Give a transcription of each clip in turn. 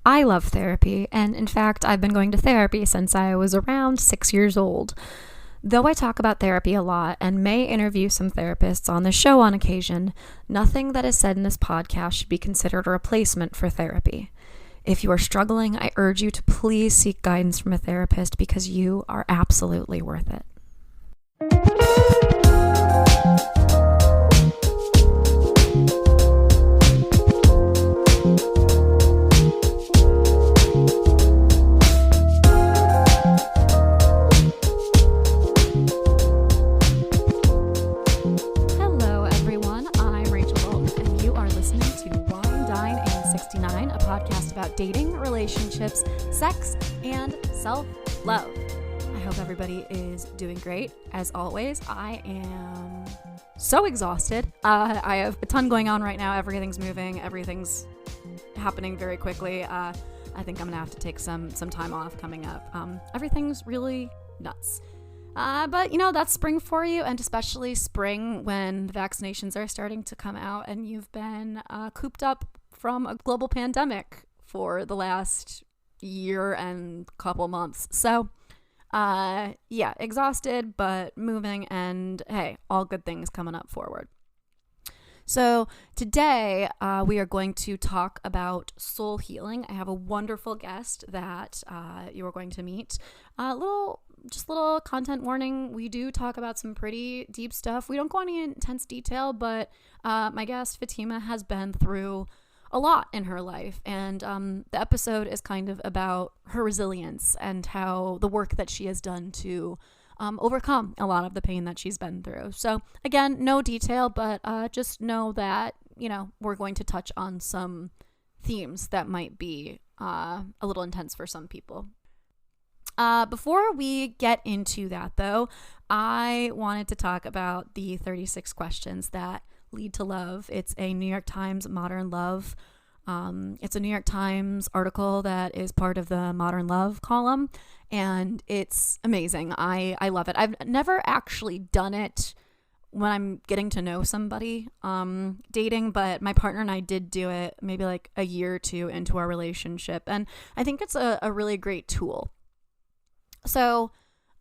I love therapy, and in fact, I've been going to therapy since I was around 6 years old. Though I talk about therapy a lot and may interview some therapists on the show on occasion, nothing that is said in this podcast should be considered a replacement for therapy. If you are struggling, I urge you to please seek guidance from a therapist because you are absolutely worth it. Dating, relationships, sex, and self-love. I hope everybody is doing great. As always, I am so exhausted. I have a ton going on right now. Everything's moving. Everything's happening very quickly. I think I'm gonna have to take some time off coming up. Everything's really nuts. But that's spring for you, and especially spring when the vaccinations are starting to come out and you've been cooped up from a global pandemic for the last year and couple months. So, exhausted, but moving, and hey, all good things coming up forward. So today, we are going to talk about soul healing. I have a wonderful guest that you are going to meet. Little content warning. We do talk about some pretty deep stuff. We don't go into intense detail, but my guest, Fatima, has been through a lot in her life, and the episode is kind of about her resilience and how the work that she has done to overcome a lot of the pain that she's been through. So again, no detail, but just know that we're going to touch on some themes that might be a little intense for some people. Before we get into that, though, I wanted to talk about the 36 questions that lead to love. It's a New York Times Modern Love. It's a New York Times article that is part of the Modern Love column, and it's amazing. I love it. I've never actually done it when I'm getting to know somebody, dating, but my partner and I did do it maybe like a year or two into our relationship, and I think it's a really great tool. So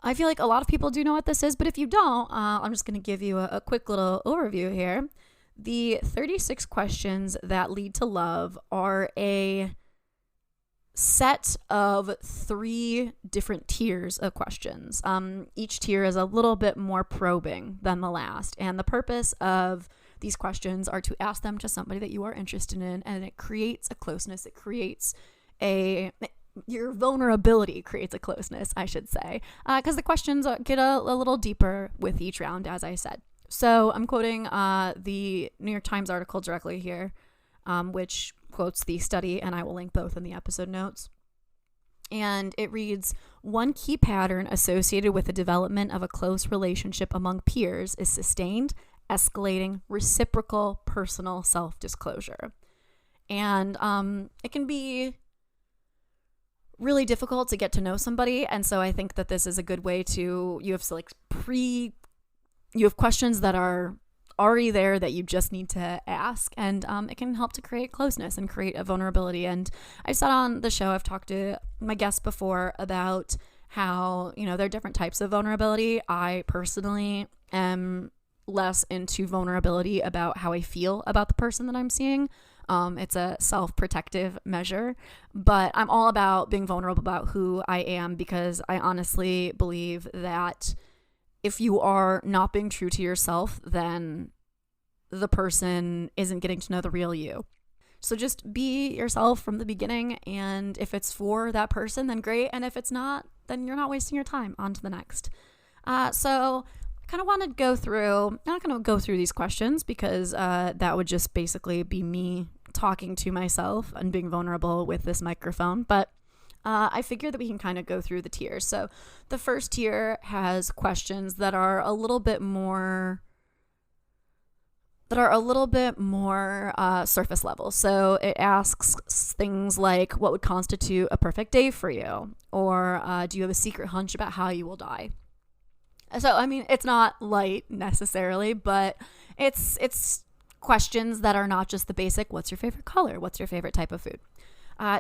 I feel like a lot of people do know what this is, but if you don't, I'm just going to give you a quick little overview here. The 36 questions that lead to love are a set of 3 different tiers of questions. Each tier is a little bit more probing than the last, and the purpose of these questions are to ask them to somebody that you are interested in, and it creates a closeness. It creates your vulnerability creates a closeness, I should say, because the questions get a little deeper with each round, as I said. So I'm quoting the New York Times article directly here, which quotes the study, and I will link both in the episode notes. And it reads, "One key pattern associated with the development of a close relationship among peers is sustained, escalating, reciprocal personal self-disclosure." And it can be really difficult to get to know somebody, and so I think that this is a good way to, you have questions that are already there that you just need to ask, and it can help to create closeness and create a vulnerability. And I've said on the show, I've talked to my guests before about how there are different types of vulnerability. I personally am less into vulnerability about how I feel about the person that I'm seeing. It's a self-protective measure, but I'm all about being vulnerable about who I am, because I honestly believe that if you are not being true to yourself, then the person isn't getting to know the real you. So just be yourself from the beginning, and if it's for that person, then great, and if it's not, then you're not wasting your time. On to the next. So I kind of wanted to go through, I'm not going to go through these questions because that would just basically be me talking to myself and being vulnerable with this microphone, but I figured that we can kind of go through the tiers. So the first tier has questions that are a little bit more surface level. So it asks things like, what would constitute a perfect day for you? Or do you have a secret hunch about how you will die? So, I mean, it's not light necessarily, but it's questions that are not just the basic, what's your favorite color? What's your favorite type of food?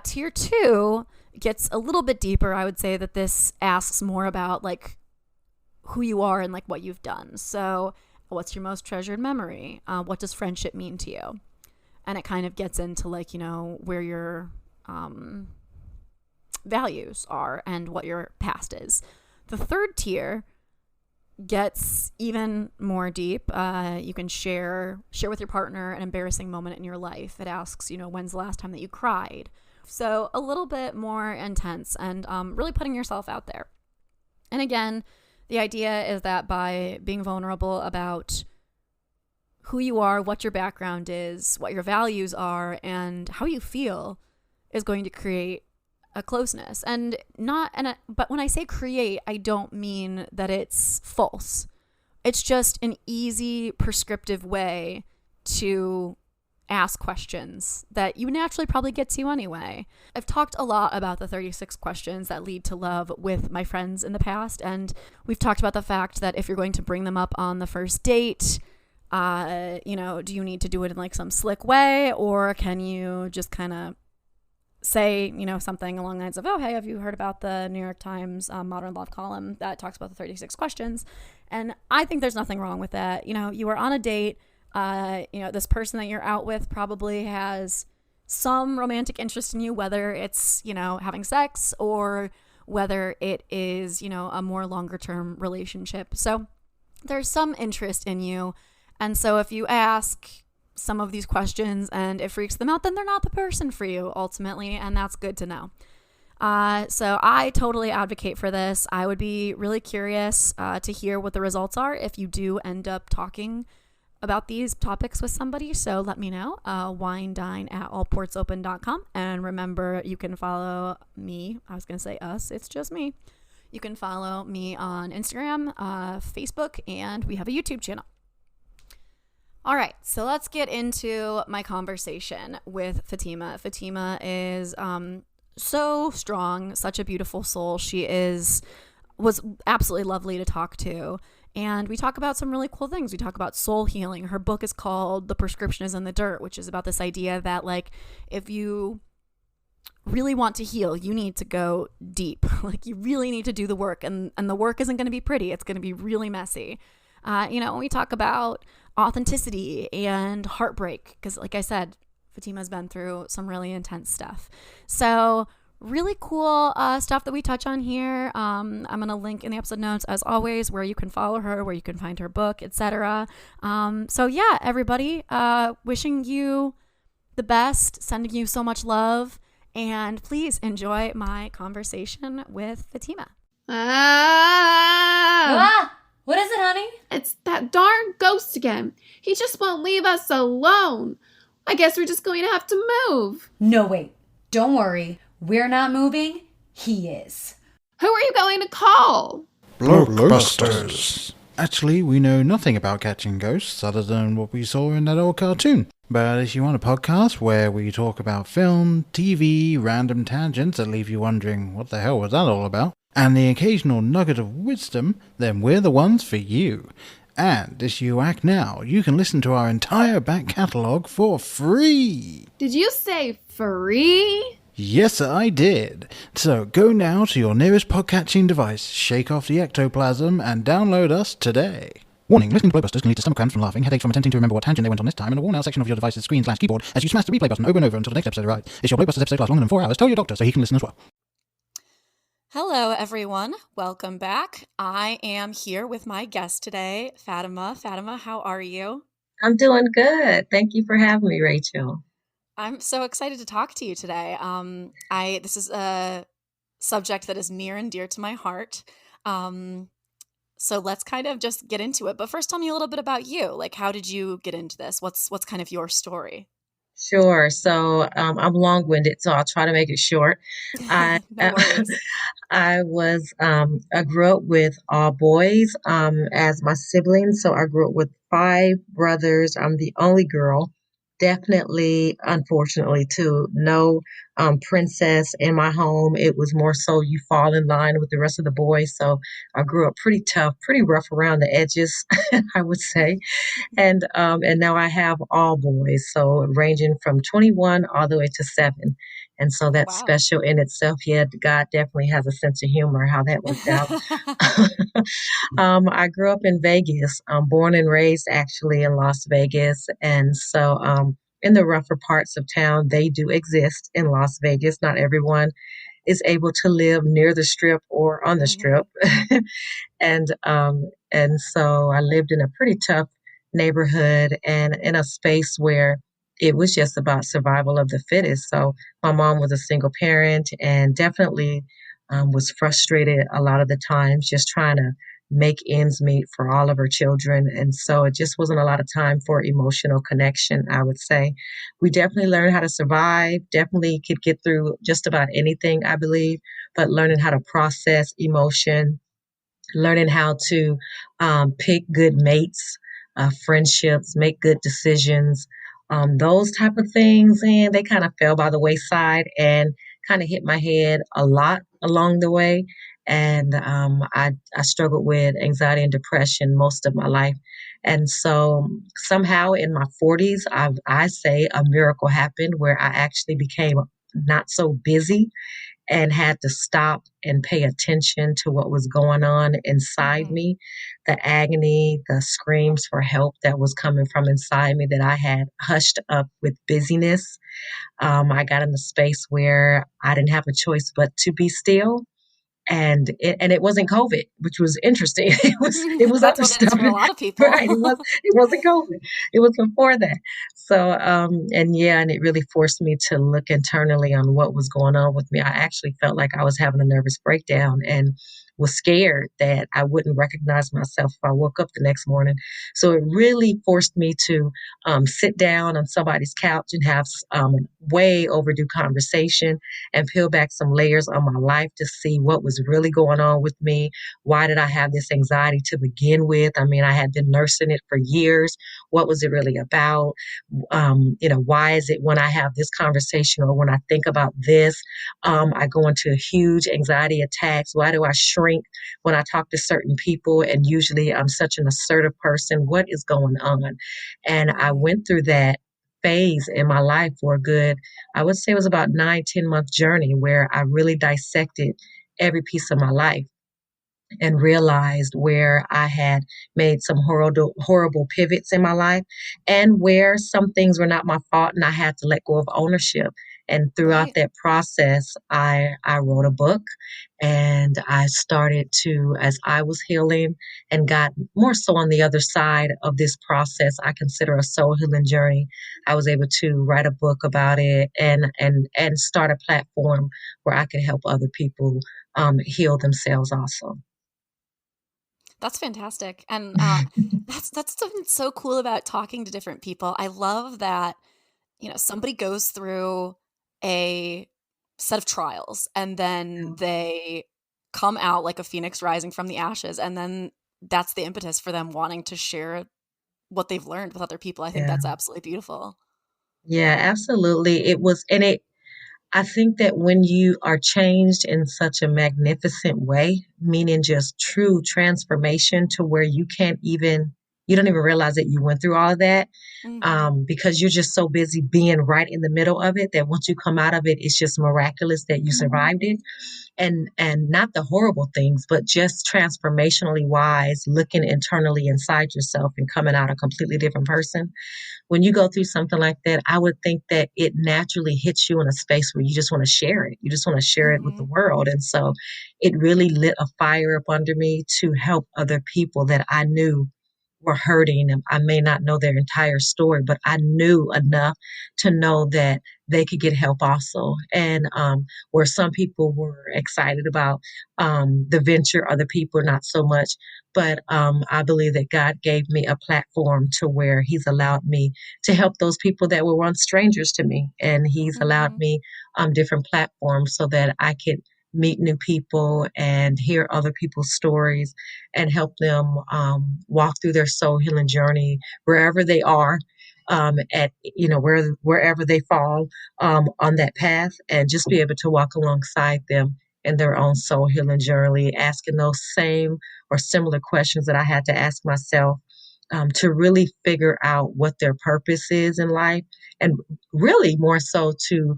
Tier 2 gets a little bit deeper. I would say that this asks more about like who you are and like what you've done. So what's your most treasured memory? What does friendship mean to you? And it kind of gets into like, where your values are and what your past is. The third tier gets even more deep. You can share with your partner an embarrassing moment in your life. It asks, when's the last time that you cried? So a little bit more intense and really putting yourself out there. And again, the idea is that by being vulnerable about who you are, what your background is, what your values are, and how you feel is going to create a closeness. But when I say create, I don't mean that it's false. It's just an easy, prescriptive way to ask questions that you naturally probably get to anyway. I've talked a lot about the 36 questions that lead to love with my friends in the past, and we've talked about the fact that if you're going to bring them up on the first date, do you need to do it in like some slick way, or can you just kind of say, something along the lines of, oh, hey, have you heard about the New York Times Modern Love column that talks about the 36 questions? And I think there's nothing wrong with that. You are on a date. This person that you're out with probably has some romantic interest in you, whether it's, having sex or whether it is, a more longer term relationship. So there's some interest in you. And so if you ask some of these questions and it freaks them out, then they're not the person for you ultimately. And that's good to know. So I totally advocate for this. I would be really curious to hear what the results are if you do end up talking about these topics with somebody. So let me know. winedine@allportsopen.com. And remember, you can follow me. I was going to say us. It's just me. You can follow me on Instagram, Facebook, and we have a YouTube channel. All right, so let's get into my conversation with Fatima. Fatima is so strong, such a beautiful soul. She was absolutely lovely to talk to. And we talk about some really cool things. We talk about soul healing. Her book is called The Prescription is in the Dirt, which is about this idea that like if you really want to heal, you need to go deep. Like you really need to do the work, and the work isn't going to be pretty. It's going to be really messy. When we talk about authenticity and heartbreak, because like I said, Fatima's been through some really intense stuff. So really cool stuff that we touch on here. I'm going to link in the episode notes, as always, where you can follow her, where you can find her book, etc. So yeah, everybody, wishing you the best, sending you so much love, and please enjoy my conversation with Fatima. What is it, honey? It's that darn ghost again. He just won't leave us alone. I guess we're just going to have to move. No, wait. Don't worry. We're not moving. He is. Who are you going to call? Blockbusters. Actually, we know nothing about catching ghosts other than what we saw in that old cartoon. But if you want a podcast where we talk about film, TV, random tangents that leave you wondering what the hell was that all about, and the occasional nugget of wisdom, then we're the ones for you. And if you act now, you can listen to our entire back catalogue for free. Did you say free? Yes, I did. So go now to your nearest podcatching device, shake off the ectoplasm, and download us today. Warning, listening to Blockbusters can lead to stomach cramps from laughing, headaches from attempting to remember what tangent they went on this time, and a worn-out section of your device's screen/keyboard as you smash the replay button over and over until the next episode arrives. If your Blockbusters episode lasts longer than 4 hours, tell your doctor so he can listen as well. Hello, everyone. Welcome back. I am here with my guest today, Fatima. Fatima, how are you? I'm doing good. Thank you for having me, Rachel. I'm so excited to talk to you today. This is a subject that is near and dear to my heart. So let's kind of just get into it. But first, tell me a little bit about you. Like, how did you get into this? What's kind of your story? Sure. So I'm long-winded, so I'll try to make it short. I No worries. I grew up with all boys as my siblings. So I grew up with 5 brothers. I'm the only girl. Definitely, unfortunately, too, no princess in my home. It was more so you fall in line with the rest of the boys. So I grew up pretty tough, pretty rough around the edges, I would say. And now I have all boys, so ranging from 21 all the way to 7. And so Oh, that's wow. special in itself. Yeah, God definitely has a sense of humor, how that worked out. I grew up in Vegas. I'm born and raised actually in Las Vegas. And so in the rougher parts of town, they do exist in Las Vegas. Not everyone is able to live near the strip or on the Hmm. strip. And so I lived in a pretty tough neighborhood and in a space where it was just about survival of the fittest. So my mom was a single parent and definitely was frustrated a lot of the times just trying to make ends meet for all of her children. And so it just wasn't a lot of time for emotional connection, I would say. We definitely learned how to survive, definitely could get through just about anything, I believe, but learning how to process emotion, learning how to pick good mates, friendships, make good decisions, those type of things. And they kind of fell by the wayside and kind of hit my head a lot along the way. And I struggled with anxiety and depression most of my life. And so somehow in my 40s, I say a miracle happened where I actually became not so busy and had to stop and pay attention to what was going on inside Hmm. me, the agony, the screams for help that was coming from inside me that I had hushed up with busyness. I got in a space where I didn't have a choice but to be still, and it wasn't COVID, which was interesting. It was That's other what it is stuff, for a lot of people. right? It wasn't COVID. It was before that. So and yeah, and it really forced me to look internally on what was going on with me. I actually felt like I was having a nervous breakdown and was scared that I wouldn't recognize myself if I woke up the next morning. So it really forced me to sit down on somebody's couch and have a way overdue conversation and peel back some layers on my life to see what was really going on with me. Why did I have this anxiety to begin with? I mean, I had been nursing it for years. What was it really about? Why is it when I have this conversation or when I think about this, I go into huge anxiety attacks? Why do I shrink when I talk to certain people? And usually I'm such an assertive person. What is going on? And I Hmm. went through that phase in my life for a good, I would say it was about 9, 10 month journey where I really dissected every piece of my life and realized where I had made some horrible pivots in my life and where some things were not my fault and I had to let go of ownership. And throughout Right. that process, I wrote a book and I started to, as I was healing and got more so on the other side of this process, I consider a soul healing journey. I was able to write a book about it and start a platform where I could help other people heal themselves also. That's fantastic. And that's something so cool about talking to different people. I love that, somebody goes through a set of trials and then they come out like a phoenix rising from the ashes, and then that's the impetus for them wanting to share what they've learned with other people. I think Yeah. that's absolutely beautiful. Yeah, absolutely. It was, and it, I think that when you are changed in such a magnificent way, meaning just true transformation to where you don't even realize that you went through all of that, Hmm. because you're just so busy being right in the middle of it that once you come out of it, it's just miraculous that you survived it. And not the horrible things, but just transformationally wise, looking internally inside yourself and coming out a completely different person. When you go through something like that, I would think that it naturally hits you in a space where you just want to share it. You just want to share it with the Hmm. world. And so it really lit a fire up under me to help other people that I knew were hurting. And I may not know their entire story, but I knew enough to know that they could get help also. And where some people were excited about the venture, other people not so much. But I believe that God gave me a platform to where He's allowed me to help those people that were once strangers to me. And He's allowed Hmm. me different platforms so that I could meet new people and hear other people's stories and help them walk through their soul healing journey wherever they are, at wherever they fall on that path, and just be able to walk alongside them in their own soul healing journey, asking those same or similar questions that I had to ask myself, to really figure out what their purpose is in life, and really more so to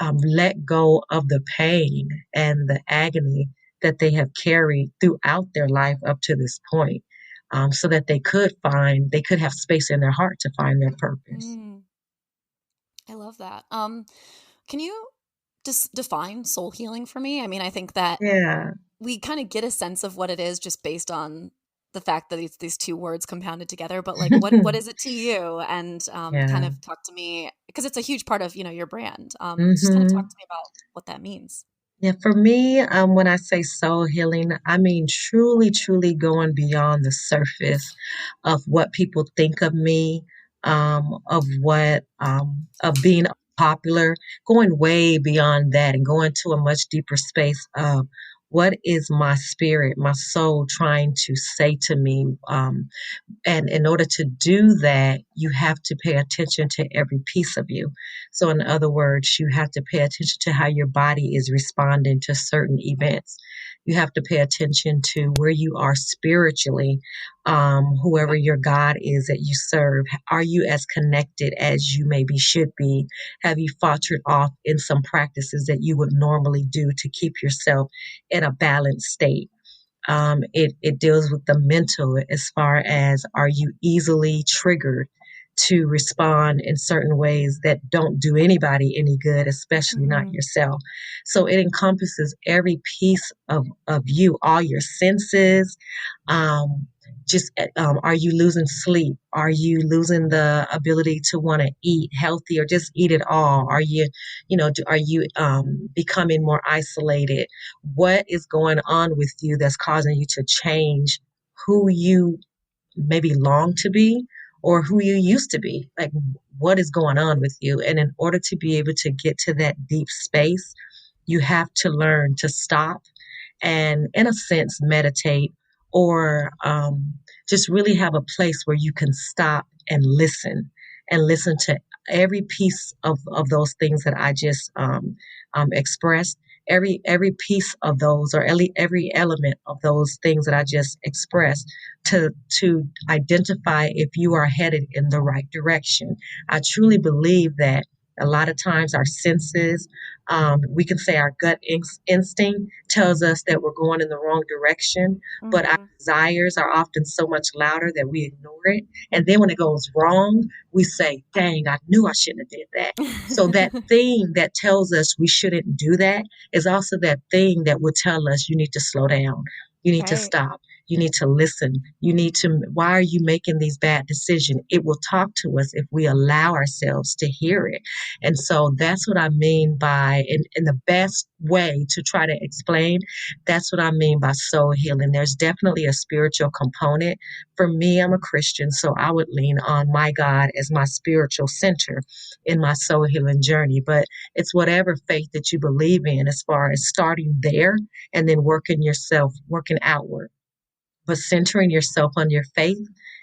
let go of the pain and the agony that they have carried throughout their life up to this point, so that they could have space in their heart to find their purpose. I love that. Can you just define soul healing for me? I mean, I think that Yeah, we kind of get a sense of what it is just based on the fact that it's these two words compounded together. But like, what is it to you? And kind yeah. of talk to me, because it's a huge part of your brand. Just kind of talk hmm to me about what that means. Yeah, for me, when I say soul healing, I mean truly, truly going beyond the surface of what people think of me, of being popular, going way beyond that and going to a much deeper space of what is my spirit, my soul trying to say to me. And in order to do that, you have to pay attention to every piece of you. So, in other words, you have to pay attention to how your body is responding to certain events. You have to pay attention to where you are spiritually, whoever your God is that you serve. Are you as connected as you maybe should be? Have you faltered off in some practices that you would normally do to keep yourself in a balanced state? It deals with the mental as far as, are you easily triggered to respond in certain ways that don't do anybody any good, especially not Mm-hmm. yourself. So it encompasses every piece of you, all your senses. Um, are you losing sleep? Are you losing the ability to want to eat healthy or just eat it all? Are you, are you becoming more isolated? What is going on with you that's causing you to change who you maybe long to be or who you used to be? Like, what is going on with you? And in order to be able to get to that deep space, you have to learn to stop and, in a sense, meditate, or just really have a place where you can stop and listen to every piece of those things that I just expressed. Every piece of those, or every element of those things that I just expressed, to identify if you are headed in the right direction. I truly believe that a lot of times our senses, we can say our gut instinct tells us that we're going in the wrong direction, but our Mm-hmm. desires are often so much louder that we ignore it. And then when it goes wrong, we say, dang, I knew I shouldn't have did that. So that thing that tells us we shouldn't do that is also that thing that will tell us you need to slow down. You need to Right. stop. You need to listen. Why are you making these bad decisions? It will talk to us if we allow ourselves to hear it. And so that's what I mean by, in the best way to try to explain, that's what I mean by soul healing. There's definitely a spiritual component. For me, I'm a Christian, so I would lean on my God as my spiritual center in my soul healing journey. But it's whatever faith that you believe in, as far as starting there and then working outward, but centering yourself on your faith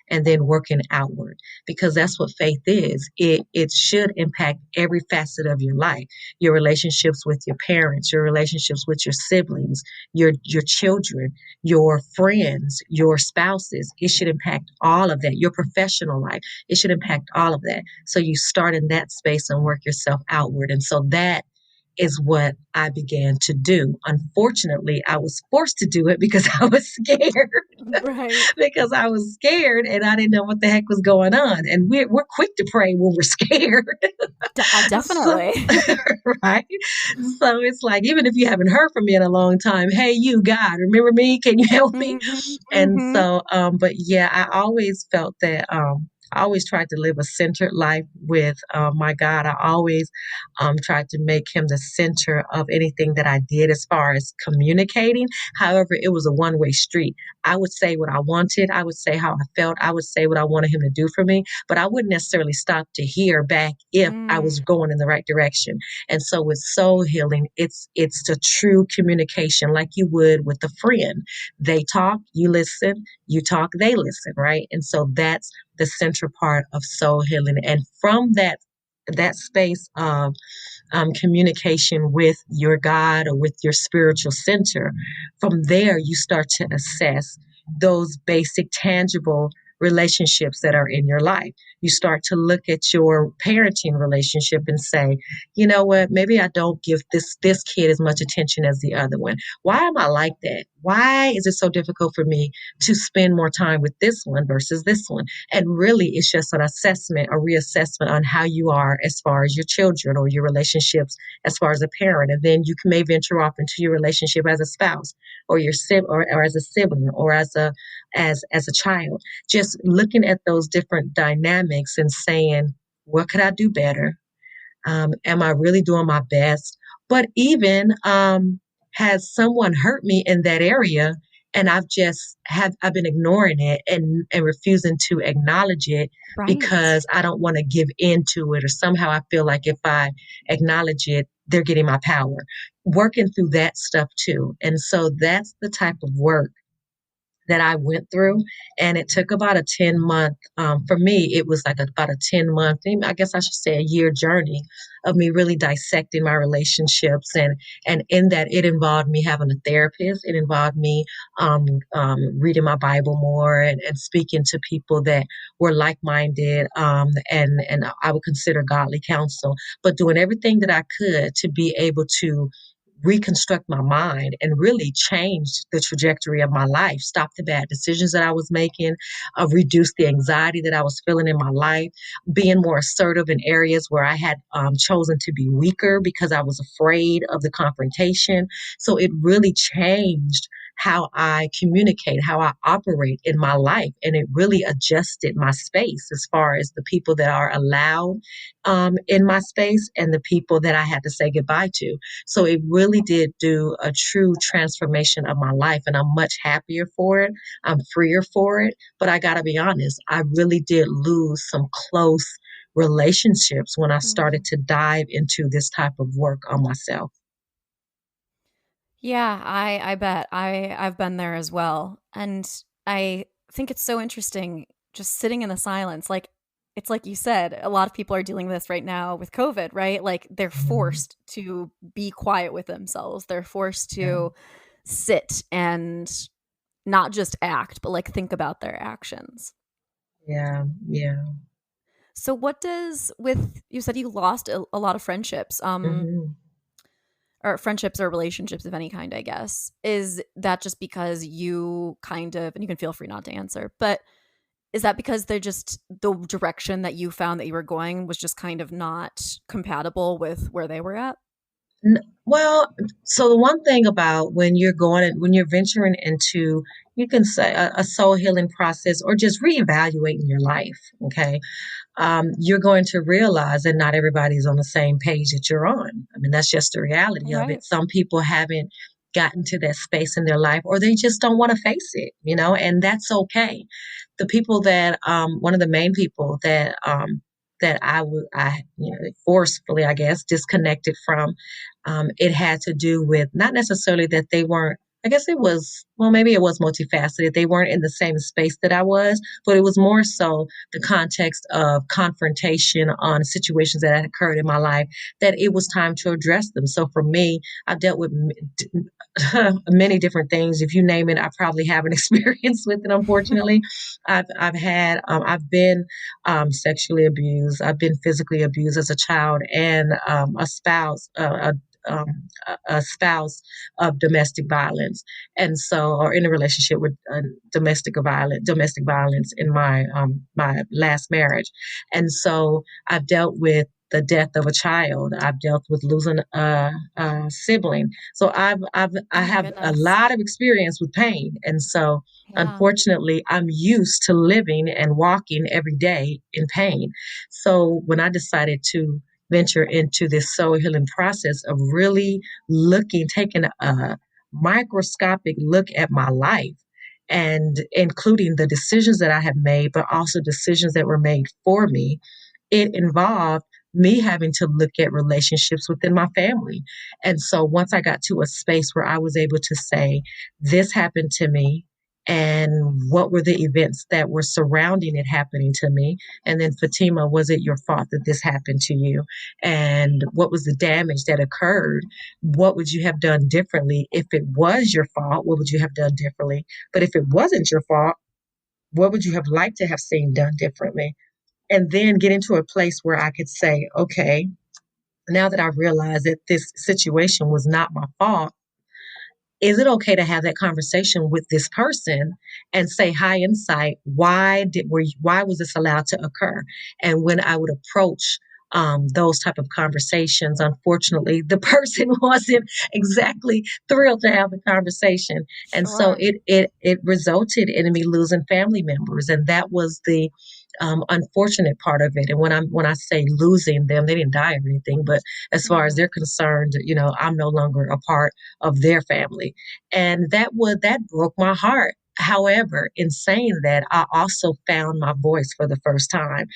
and then working outward, because that's what faith is. It should impact every facet of your life, your relationships with your parents, your relationships with your siblings, your children, your friends, your spouses. It should impact all of that. Your professional life, it should impact all of that. So you start in that space and work yourself outward. And so that is what I began to do. Unfortunately, I was forced to do it because I was scared. Right. Because I was scared and I didn't know what the heck was going on. And we're quick to pray when we're scared. So, Definitely. right? So it's like, even if you haven't heard from me in a long time, hey, you, God, remember me? Can you help me? Mm-hmm. And Mm-hmm. so, but yeah, I always felt that, I always tried to live a centered life with my God. I always tried to make him the center of anything that I did as far as communicating. However, it was a one-way street. I would say what I wanted. I would say how I felt. I would say what I wanted him to do for me, but I wouldn't necessarily stop to hear back if I was going in the right direction. And so with soul healing, it's the true communication, like you would with a friend. They talk, you listen, you talk, they listen, right? And so that's the central part of soul healing. And from that space of communication with your God or with your spiritual center, from there you start to assess those basic, tangible relationships that are in your life. You start to look at your parenting relationship and say, you know what, maybe I don't give this kid as much attention as the other one. Why am I like that? Why is it so difficult for me to spend more time with this one versus this one? And really, it's just an assessment, a reassessment on how you are as far as your children or your relationships as far as a parent. And then you may venture off into your relationship as a spouse or your or as a sibling or as a child. Just looking at those different dynamics and saying, what could I do better? Am I really doing my best? But even has someone hurt me in that area and I've been ignoring it and refusing to acknowledge it Right. because I don't want to give in to it, or somehow I feel like if I acknowledge it, they're getting my power. Working through that stuff too. And so that's the type of work that I went through. And it took about a 10-month, for me, it was like about a 10-month, I guess I should say a year journey of me really dissecting my relationships. And in that, it involved me having a therapist. It involved me reading my Bible more and speaking to people that were like-minded, and I would consider godly counsel, but doing everything that I could to be able to reconstruct my mind and really change the trajectory of my life, stop the bad decisions that I was making, reduce the anxiety that I was feeling in my life, being more assertive in areas where I had chosen to be weaker because I was afraid of the confrontation. So it really changed how I communicate, how I operate in my life. And it really adjusted my space as far as the people that are allowed in my space and the people that I had to say goodbye to. So it really did do a true transformation of my life, and I'm much happier for it. I'm freer for it. But I got to be honest, I really did lose some close relationships when I started to dive into this type of work on myself. Yeah, I bet. I've been there as well. And I think it's so interesting just sitting in the silence. Like it's like you said, a lot of people are dealing with this right now with COVID, right? Like they're Mhm. forced to be quiet with themselves. They're forced Yeah, to sit and not just act, but like think about their actions. yeah, yeah. So what does with you said you lost a lot of friendships. Hmm. Or friendships or relationships of any kind, I guess. Is that just because you kind of, and you can feel free not to answer, but is that because they're just the direction that you found that you were going was just kind of not compatible with where they were at? Well, so the one thing about when you're venturing into, you can say a soul healing process or just reevaluating your life, okay? You're going to realize that not everybody's on the same page that you're on. I mean, that's just the reality You're of right. it. Some people haven't gotten to that space in their life, or they just don't want to face it, and that's okay. The people that, one of the main people that I, forcefully, I guess, disconnected from, it had to do with not necessarily that they weren't, I guess it was, well, maybe it was multifaceted. They weren't in the same space that I was, but it was more so the context of confrontation on situations that had occurred in my life, that it was time to address them. So for me, I've dealt with many different things. If you name it, I probably have an experience with it. Unfortunately, I've been sexually abused. I've been physically abused as a child, and um, a spouse of domestic violence, and so, or in a relationship with domestic violence in my last marriage, and so I've dealt with the death of a child. I've dealt with losing a sibling. So I Oh my have a goodness. lot of experience with pain, and so Yeah. unfortunately, I'm used to living and walking every day in pain. So when I decided to venture into this soul healing process of really taking a microscopic look at my life and including the decisions that I have made, but also decisions that were made for me, it involved me having to look at relationships within my family. And so once I got to a space where I was able to say, this happened to me, and what were the events that were surrounding it happening to me? And then, Fatima, was it your fault that this happened to you? And what was the damage that occurred? What would you have done differently? If it was your fault, what would you have done differently? But if it wasn't your fault, What would you have liked to have seen done differently? And then get into a place where I could say, okay, now that I've realized that this situation was not my fault, is it okay to have that conversation with this person and say high insight, why was this allowed to occur? And when I would approach those type of conversations, unfortunately the person wasn't exactly thrilled to have the conversation, and so Sure. it resulted in me losing family members, and that was the unfortunate part of it. And when I say losing them, they didn't die or anything, but as far as Hmm. they're concerned, I'm no longer a part of their family. And that broke my heart. However, in saying that, I also found my voice for the first time.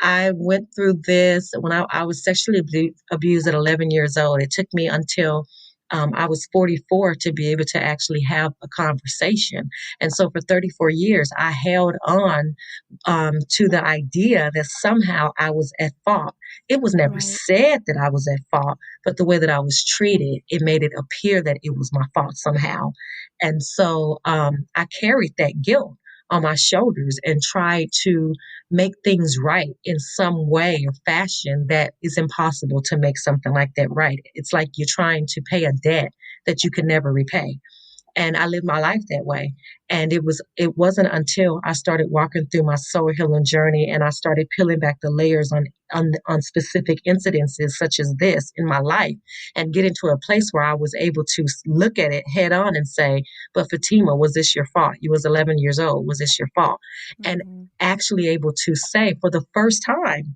I went through this when I was sexually abused at 11 years old. It took me until I was 44 to be able to actually have a conversation. And so for 34 years, I held on to the idea that somehow I was at fault. It was never Right. said that I was at fault, but the way that I was treated, it made it appear that it was my fault somehow. And so I carried that guilt on my shoulders and tried to make things right in some way or fashion that is impossible to make something like that right. It's like you're trying to pay a debt that you can never repay. And I lived my life that way. And it wasn't until I started walking through my soul healing journey and I started peeling back the layers on specific incidences such as this in my life and get into a place where I was able to look at it head on and say, but Fatima, was this your fault? You was 11 years old. Was this your fault? And Hmm. actually able to say for the first time,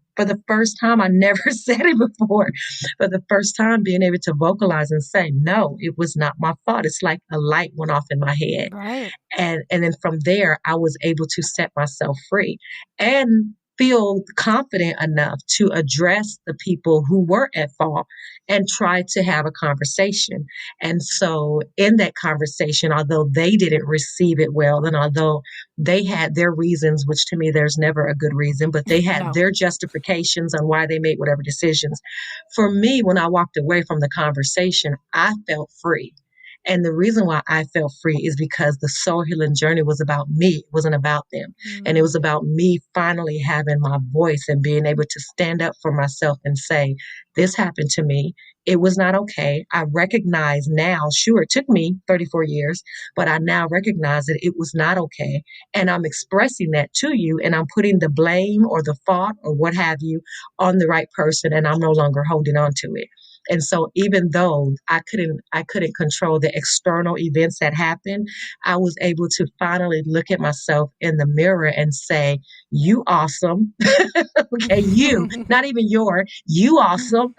I never said it before, for the first time being able to vocalize and say, no, it was not my fault. It's like a light went off in my head. Right. And then from there, I was able to set myself free and feel confident enough to address the people who were at fault and try to have a conversation. And so in that conversation, although they didn't receive it well, and although they had their reasons, which to me, there's never a good reason, but they had No. their justifications on why they made whatever decisions. For me, when I walked away from the conversation, I felt free. And the reason why I felt free is because the soul healing journey was about me. It wasn't about them. And it was Mm. about me finally having my voice and being able to stand up for myself and say, this happened to me. It was not okay. I recognize now, sure, it took me 34 years, but I now recognize that it was not okay. And I'm expressing that to you, and I'm putting the blame or the fault or what have you on the right person, and I'm no longer holding on to it. And so even though I couldn't control the external events that happened, I was able to finally look at myself in the mirror and say, you awesome. Okay, you, not even you awesome.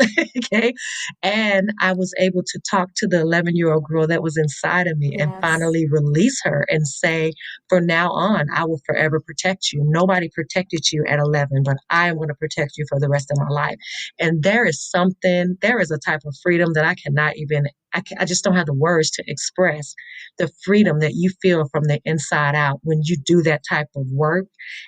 Okay. And I was able to talk to the 11-year-old girl that was inside of me and Yes. finally release her and say, from now on, I will forever protect you. Nobody protected you at 11, but I am going to protect you for the rest of my life. And there is a type of freedom that I cannot even, I just don't have the words to express the freedom that you feel from the inside out when you do that type of work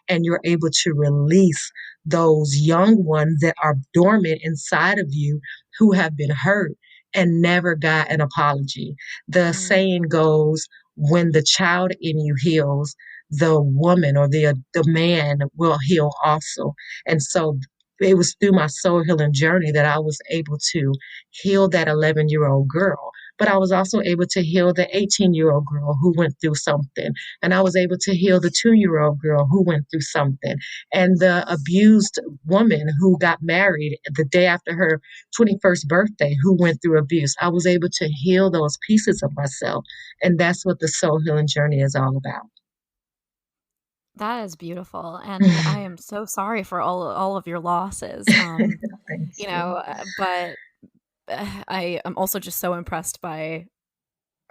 and you're able to release those young ones that are dormant inside of you who have been hurt and never got an apology. The Mm. saying goes, when the child in you heals, the woman or the man will heal also. And so it was through my soul healing journey that I was able to heal that 11-year-old girl. But I was also able to heal the 18-year-old girl who went through something. And I was able to heal the 2-year-old girl who went through something. And the abused woman who got married the day after her 21st birthday who went through abuse. I was able to heal those pieces of myself. And that's what the soul healing journey is all about. That is beautiful, and I am so sorry for all of your losses. Thanks. But I am also just so impressed by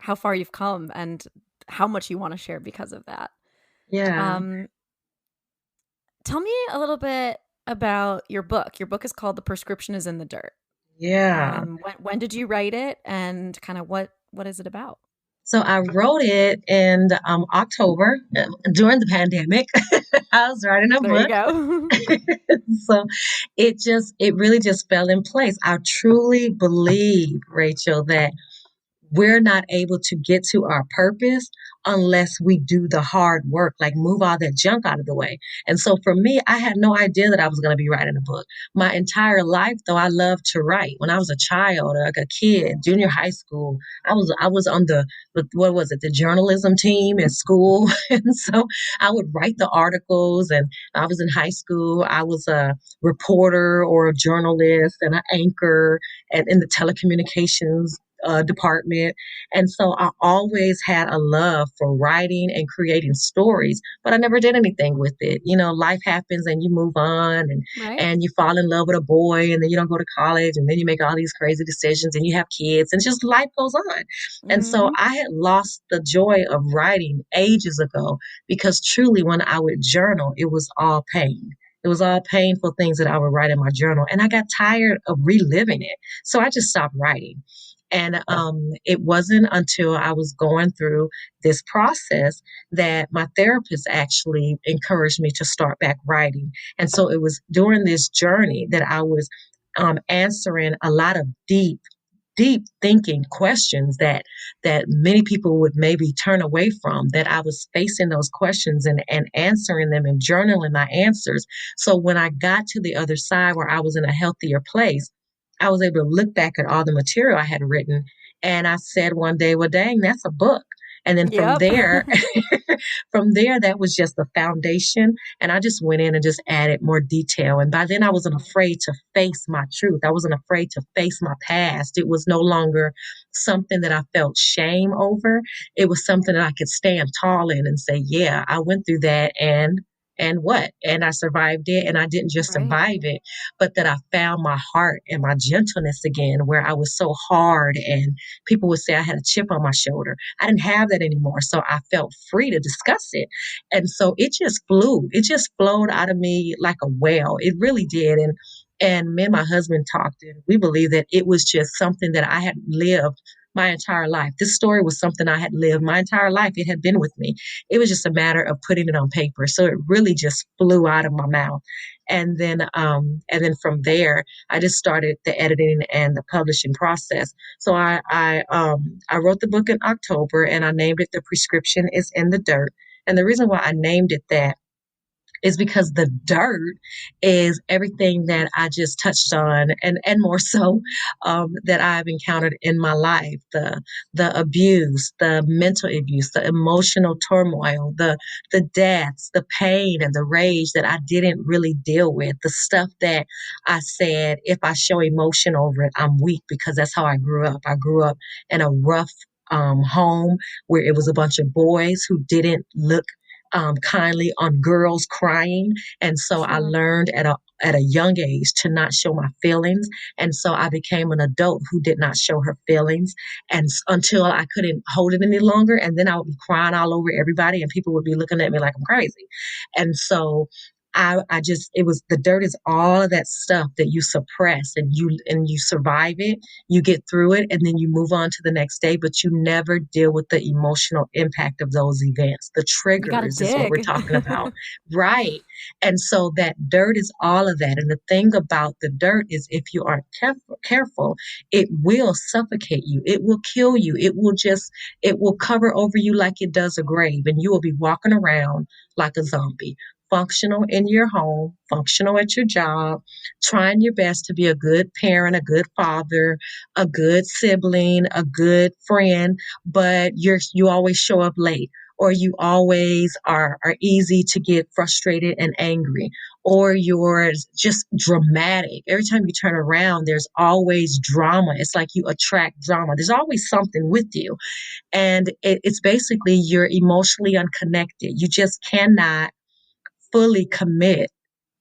how far you've come and how much you want to share because of that. Yeah. Um, Tell me a little bit about your book. Your book is called The Prescription is in the Dirt. Yeah. When did you write it, and kind of what is it about? So I wrote it in October during the pandemic. I was writing a There you book. go. So it really just fell in place. I truly believe, Rachel, that we're not able to get to our purpose unless we do the hard work, like move all that junk out of the way. And so for me, I had no idea that I was going to be writing a book. My entire life, though, I loved to write. When I was a child, like a kid, junior high school, I was on what was it, the journalism team at school. And so I would write the articles, and I was in high school. I was a reporter or a journalist and an anchor and in the telecommunications department. And so I always had a love for writing and creating stories, but I never did anything with it. Life happens and you move on, Right. and you fall in love with a boy, and then you don't go to college, and then you make all these crazy decisions, and you have kids, and just life goes on. And so Mm-hmm. I had lost the joy of writing ages ago, because truly when I would journal, it was all pain. It was all painful things that I would write in my journal, and I got tired of reliving it. So I just stopped writing. And it wasn't until I was going through this process that my therapist actually encouraged me to start back writing. And so it was during this journey that I was answering a lot of deep thinking questions that many people would maybe turn away from, that I was facing those questions and answering them and journaling my answers. So when I got to the other side where I was in a healthier place, I was able to look back at all the material I had written, and I said one day, well, dang, that's a book. And then from Yep. there, that was just the foundation. And I just went in and just added more detail. And by then I wasn't afraid to face my truth. I wasn't afraid to face my past. It was no longer something that I felt shame over. It was something that I could stand tall in and say, yeah, I went through that, and what? And I survived it. And I didn't just Right. survive it, but that I found my heart and my gentleness again, where I was so hard and people would say I had a chip on my shoulder. I didn't have that anymore. So I felt free to discuss it. And so it just flew. It just flowed out of me like a well. It really did. And me and my husband talked, and we believe that it was just something that I had lived my entire life. This story was something I had lived my entire life. It had been with me. It was just a matter of putting it on paper. So it really just flew out of my mouth. And then from there, I just started the editing and the publishing process. So I wrote the book in October, and I named it "The Prescription Is in the Dirt." And the reason why I named it that is because the dirt is everything that I just touched on, and more so, that I've encountered in my life: the abuse, the mental abuse, the emotional turmoil, the deaths, the pain, and the rage that I didn't really deal with, the stuff that I said, if I show emotion over it, I'm weak, because that's how I grew up. I grew up in a rough home where it was a bunch of boys who didn't look kindly on girls crying. And so I Sure. learned at a young age to not show my feelings. And so I became an adult who did not show her feelings, and until I couldn't hold it any longer. And then I would be crying all over everybody, and people would be looking at me like I'm crazy. And so I just, it was, the dirt is all of that stuff that you suppress, and you survive it, you get through it, and then you move on to the next day, but you never deal with the emotional impact of those events. The You gotta triggers is what we're dig. talking about. Right. And so that dirt is all of that. And the thing about the dirt is, if you aren't careful, it will suffocate you. It will kill you. It will cover over you like it does a grave, and you will be walking around like a zombie, functional in your home, functional at your job, trying your best to be a good parent, a good father, a good sibling, a good friend, but you always show up late, or you always are easy to get frustrated and angry, or you're just dramatic. Every time you turn around, there's always drama. It's like you attract drama. There's always something with you. And it's basically you're emotionally unconnected. You just cannot fully commit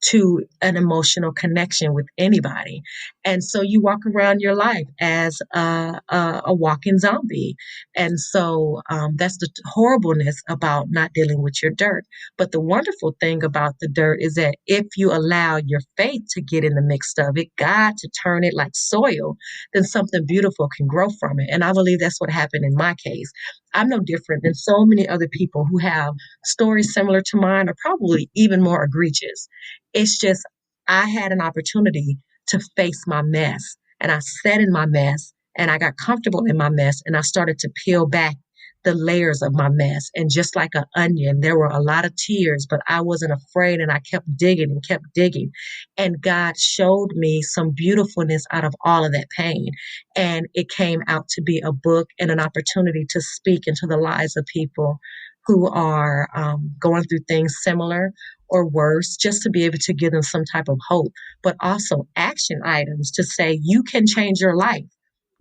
to an emotional connection with anybody. And so you walk around your life as a walking zombie. And so that's the horribleness about not dealing with your dirt. But the wonderful thing about the dirt is that if you allow your faith to get in the mix of it, God to turn it like soil, then something beautiful can grow from it. And I believe that's what happened in my case. I'm no different than so many other people who have stories similar to mine, or probably even more egregious. It's just, I had an opportunity to face my mess, and I sat in my mess, and I got comfortable in my mess, and I started to peel back the layers of my mess. And just like an onion, there were a lot of tears, but I wasn't afraid, and I kept digging and kept digging. And God showed me some beautifulness out of all of that pain. And it came out to be a book and an opportunity to speak into the lives of people who are going through things similar or worse, just to be able to give them some type of hope, but also action items to say, you can change your life.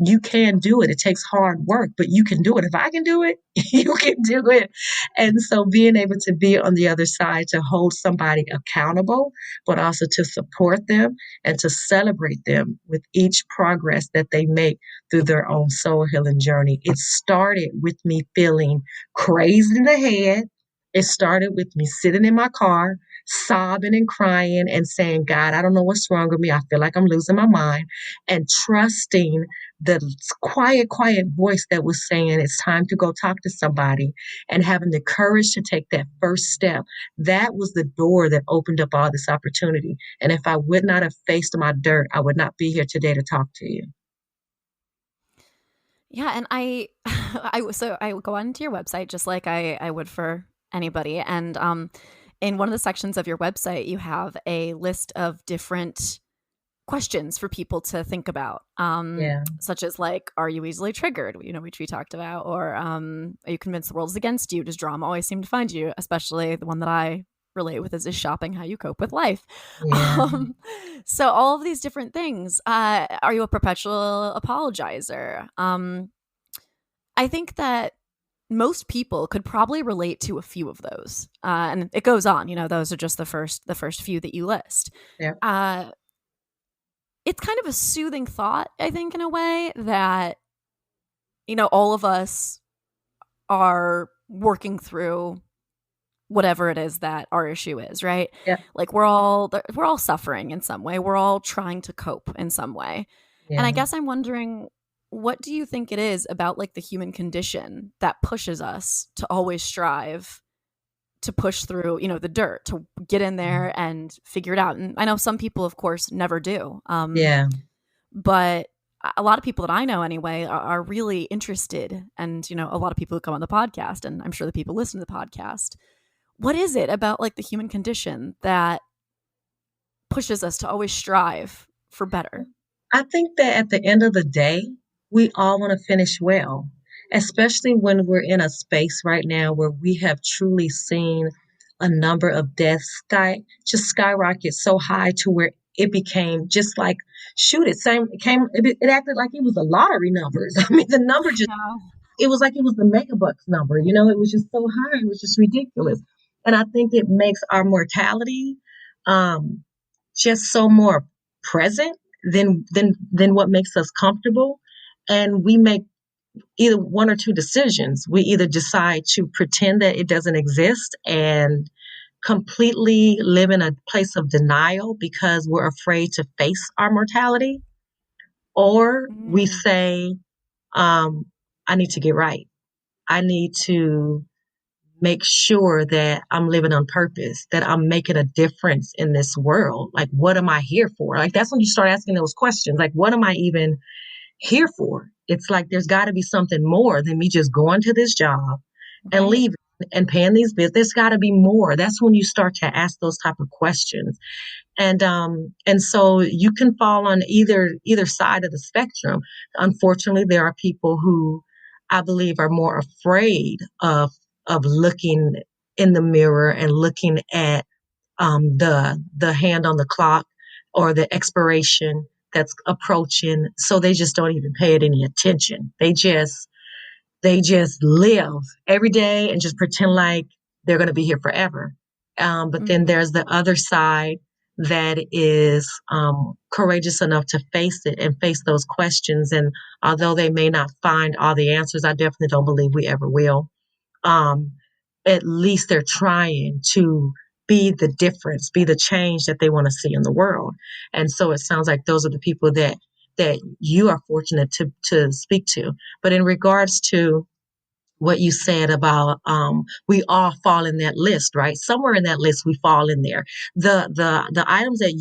You can do it. It takes hard work, but you can do it. If I can do it, you can do it. And so being able to be on the other side to hold somebody accountable, but also to support them and to celebrate them with each progress that they make through their own soul healing journey. It started with me feeling crazed in the head. It started with me sitting in my car, sobbing and crying and saying, God, I don't know what's wrong with me. I feel like I'm losing my mind, and trusting the quiet voice that was saying it's time to go talk to somebody, and having the courage to take that first step. That was the door that opened up all this opportunity. And if I would not have faced my dirt, I would not be here today to talk to you. Yeah, and I would go onto your website just like I would for anybody, and in one of the sections of your website, you have a list of different questions for people to think about, Yeah. such as like, are you easily triggered? Which we talked about, or are you convinced the world is against you? Does drama always seem to find you? Especially the one that I relate with is shopping how you cope with life. Yeah. So all of these different things. Are you a perpetual apologizer? I think that most people could probably relate to a few of those, and it goes on. Those are just the first few that you list. Yeah. It's kind of a soothing thought, I think, in a way that all of us are working through whatever it is that our issue is, right? Yeah. Like we're all suffering in some way. We're all trying to cope in some way. Yeah. And I guess I'm wondering, what do you think it is about like the human condition that pushes us to always strive to push through, the dirt, to get in there and figure it out? And I know some people, of course, never do. Yeah. But a lot of people that I know anyway are really interested. And, a lot of people who come on the podcast, and I'm sure the people listen to the podcast. What is it about like the human condition that pushes us to always strive for better? I think that at the end of the day, we all want to finish well, especially when we're in a space right now where we have truly seen a number of deaths just skyrocket so high to where it became just like, shoot, it acted like it was the lottery numbers. I mean, the number just, it was like it was the megabucks number, it was just so high. It was just ridiculous. And I think it makes our mortality just so more present than what makes us comfortable. And we make either one or two decisions. We either decide to pretend that it doesn't exist and completely live in a place of denial because we're afraid to face our mortality, or we say, I need to get right. I need to make sure that I'm living on purpose, that I'm making a difference in this world. Like, what am I here for? Like, that's when you start asking those questions. Like, what am I even here for? It's like, there's got to be something more than me just going to this job and leaving and paying these bills. There's got to be more. That's when you start to ask those type of questions. And so you can fall on either side of the spectrum. Unfortunately, there are people who I believe are more afraid of looking in the mirror and looking at the hand on the clock or the expiration that's approaching. So they just don't even pay it any attention. They just live every day and just pretend like they're going to be here forever. But then there's the other side that is courageous enough to face it and face those questions. And although they may not find all the answers, I definitely don't believe we ever will. At least they're trying to be the difference, be the change that they want to see in the world. And so it sounds like those are the people that you are fortunate to speak to. But in regards to what you said about we all fall in that list, right? Somewhere in that list we fall in there. The items that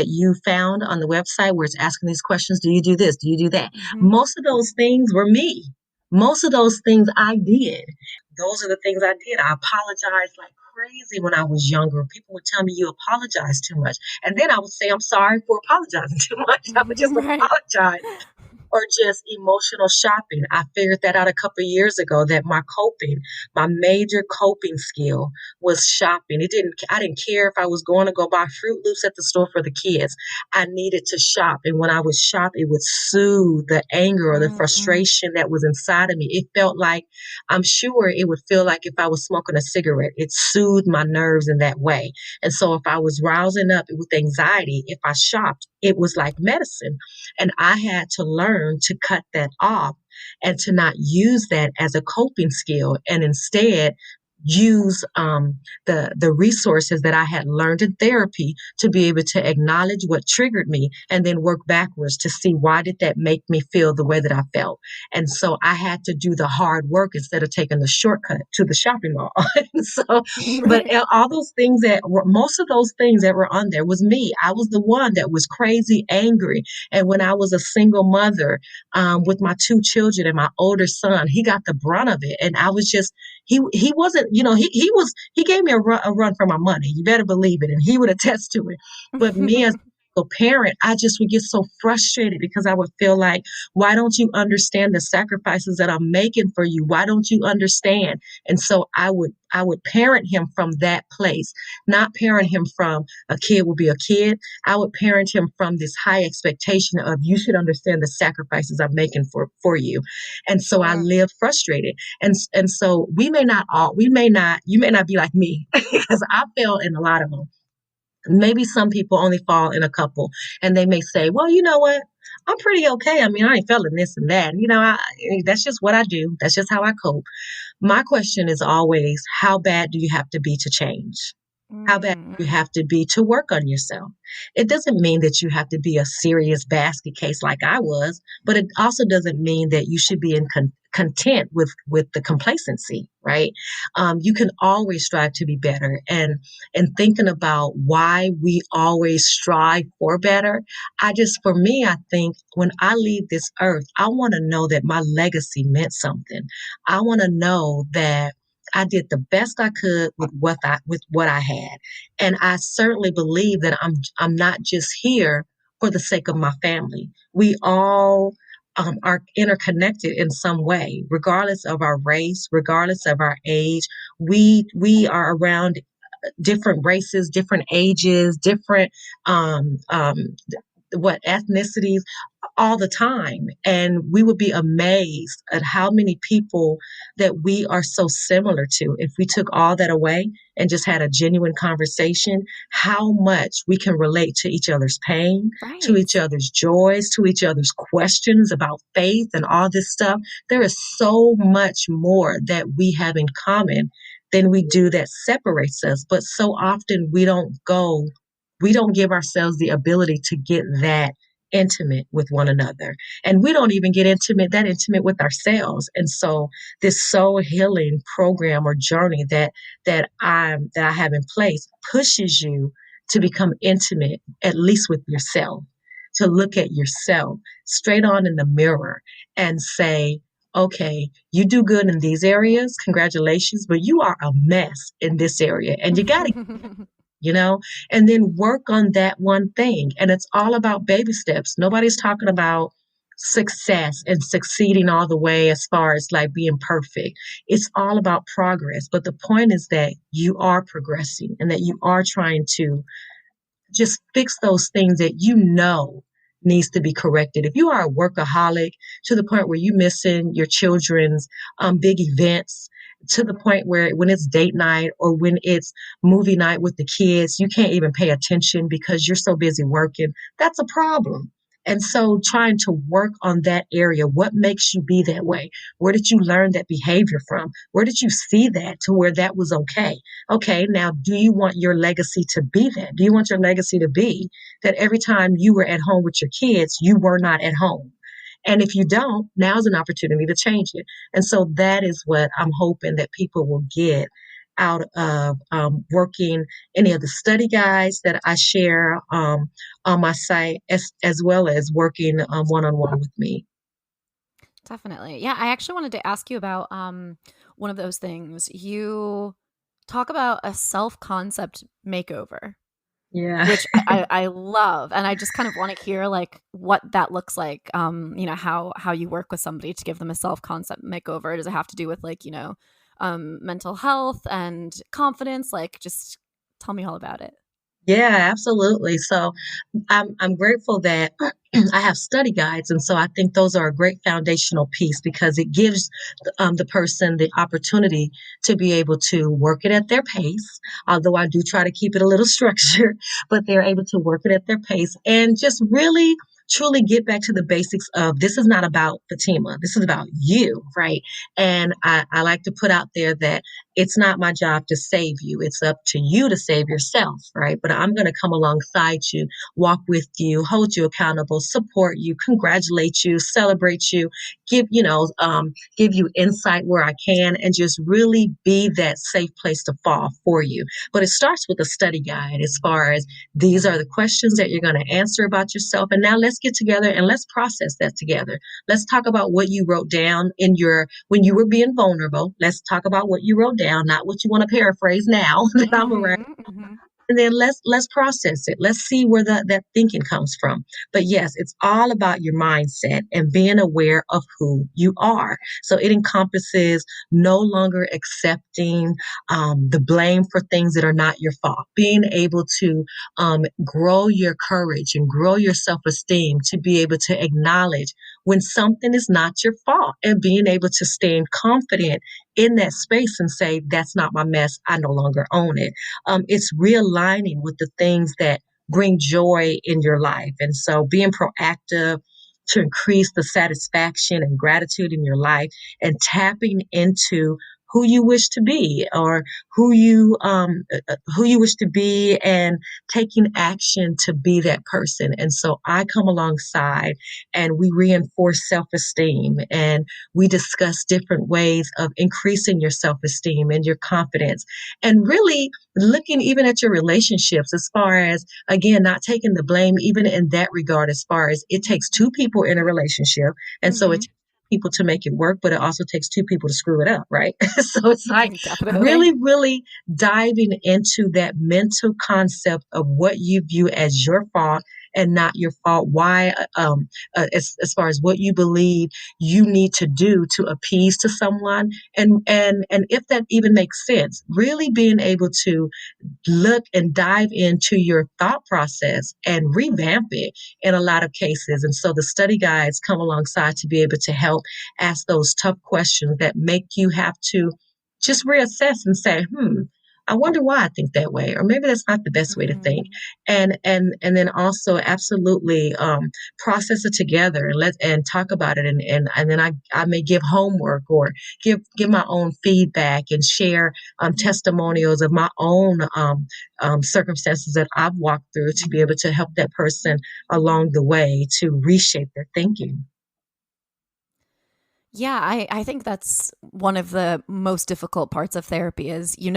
you found on the website where it's asking these questions, do you do this? Do you do that? Mm-hmm. Most of those things were me. Most of those things I did. Those are the things I did. I apologized like crazy when I was younger. People would tell me you apologize too much. And then I would say I'm sorry for apologizing too much. I would just Right. apologize or just emotional shopping. I figured that out a couple of years ago that my major coping skill was shopping. I didn't care if I was going to go buy Fruit Loops at the store for the kids. I needed to shop. And when I would shop, it would soothe the anger or the Mm-hmm. frustration that was inside of me. It felt like, I'm sure it would feel like if I was smoking a cigarette, it soothed my nerves in that way. And so if I was rousing up with anxiety, if I shopped, it was like medicine. And I had to learn to cut that off and to not use that as a coping skill and instead use the resources that I had learned in therapy to be able to acknowledge what triggered me and then work backwards to see why did that make me feel the way that I felt. And so I had to do the hard work instead of taking the shortcut to the shopping mall. But Right. all those things most of those things that were on there was me. I was the one that was crazy angry. And when I was a single mother with my two children and my older son, he got the brunt of it. And I was just, he wasn't, he gave me a run for my money. You better believe it. And he would attest to it. But me as a parent, I just would get so frustrated because I would feel like, why don't you understand the sacrifices that I'm making for you? Why don't you understand? And so I would parent him from that place, not parent him from a kid will be a kid. I would parent him from this high expectation of you should understand the sacrifices I'm making for you. And so I Sure. lived frustrated. And so you may not be like me because I fell in a lot of them. Maybe some people only fall in a couple and they may say, well, you know what? I'm pretty okay. I mean, I ain't feeling this and that. That's just what I do. That's just how I cope. My question is always, how bad do you have to be to change? How bad Mm. do you have to be to work on yourself? It doesn't mean that you have to be a serious basket case like I was, but it also doesn't mean that you should be content with the complacency, right? You can always strive to be better, and thinking about why we always strive for better. For me, I think when I leave this earth, I want to know that my legacy meant something. I want to know that I did the best I could with what I had. And I certainly believe that I'm not just here for the sake of my family. We all are interconnected in some way, regardless of our race, regardless of our age. We are around different races, different ages, different um, um, ethnicities all the time. And we would be amazed at how many people that we are so similar to. If we took all that away and just had a genuine conversation, how much we can relate to each other's pain, to Right. each other's joys, to each other's questions about faith and all this stuff. There is so much more that we have in common than we do that separates us. But so often we don't give ourselves the ability to get that intimate with one another. And we don't even get that intimate with ourselves. And so this soul healing program or journey that I have in place pushes you to become intimate, at least with yourself, to look at yourself straight on in the mirror and say, okay, you do good in these areas, congratulations, but you are a mess in this area. And you got to you know, and then work on that one thing. And it's all about baby steps. Nobody's talking about success and succeeding all the way as far as like being perfect. It's all about progress. But the point is that you are progressing and that you are trying to just fix those things that you know needs to be corrected. If you are a workaholic to the point where you're missing your children's big events, to the point where when it's date night or when it's movie night with the kids, you can't even pay attention because you're so busy working, that's a problem. And so trying to work on that area, what makes you be that way? Where did you learn that behavior from? Where did you see that to where that was okay? Okay, now do you want your legacy to be that? Do you want your legacy to be that every time you were at home with your kids, you were not at home? And if you don't, now's an opportunity to change it. And so that is what I'm hoping that people will get out of working any of the study guides that I share on my site, as well as working one-on-one with me. Definitely. Yeah, I actually wanted to ask you about one of those things. You talk about a self-concept makeover, Yeah. which I love, and I just kind of want to hear like what that looks like. How you work with somebody to give them a self-concept makeover. Does it have to do with like, mental health and confidence? Like, just tell me all about it. Yeah, absolutely. So I'm grateful that I have study guides, and so I think those are a great foundational piece because it gives the person the opportunity to be able to work it at their pace. Although I do try to keep it a little structured, but they're able to work it at their pace and just really truly get back to the basics of this is not about Fatima. This is about you, right? And I like to put out there that it's not my job to save you. It's up to you to save yourself, right? But I'm going to come alongside you, walk with you, hold you accountable, support you, congratulate you, celebrate you, give you insight where I can, and just really be that safe place to fall for you. But it starts with a study guide as far as these are the questions that you're going to answer about yourself. And now let's get together and let's process that together. Let's talk about what you wrote down when you were being vulnerable. Let's talk about what you wrote down, not what you want to paraphrase now that I'm around. Mm-hmm. And then let's process it. Let's see where that thinking comes from. But yes, it's all about your mindset and being aware of who you are. So it encompasses no longer accepting the blame for things that are not your fault. Being able to grow your courage and grow your self-esteem to be able to acknowledge when something is not your fault and being able to stand confident in that space and say, that's not my mess. I no longer own it. It's realigning with the things that bring joy in your life. And so being proactive to increase the satisfaction and gratitude in your life and tapping into who you wish to be or who you wish to be and taking action to be that person. And so I come alongside and we reinforce self-esteem and we discuss different ways of increasing your self-esteem and your confidence and really looking even at your relationships as far as, again, not taking the blame, even in that regard, as far as it takes two people in a relationship. And so it takes people to make it work, but it also takes two people to screw it up, right? So it's like Definitely. really, really diving into that mental concept of what you view as your fault and not your fault. Why, as far as what you believe you need to do to appease to someone, and if that even makes sense, really being able to look and dive into your thought process and revamp it in a lot of cases. And so the study guides come alongside to be able to help ask those tough questions that make you have to just reassess and say, I wonder why I think that way, or maybe that's not the best way to think. And then also absolutely process it together and talk about it, and then I may give homework or give my own feedback and share testimonials of my own circumstances that I've walked through to be able to help that person along the way to reshape their thinking. Yeah, I think that's one of the most difficult parts of therapy is, you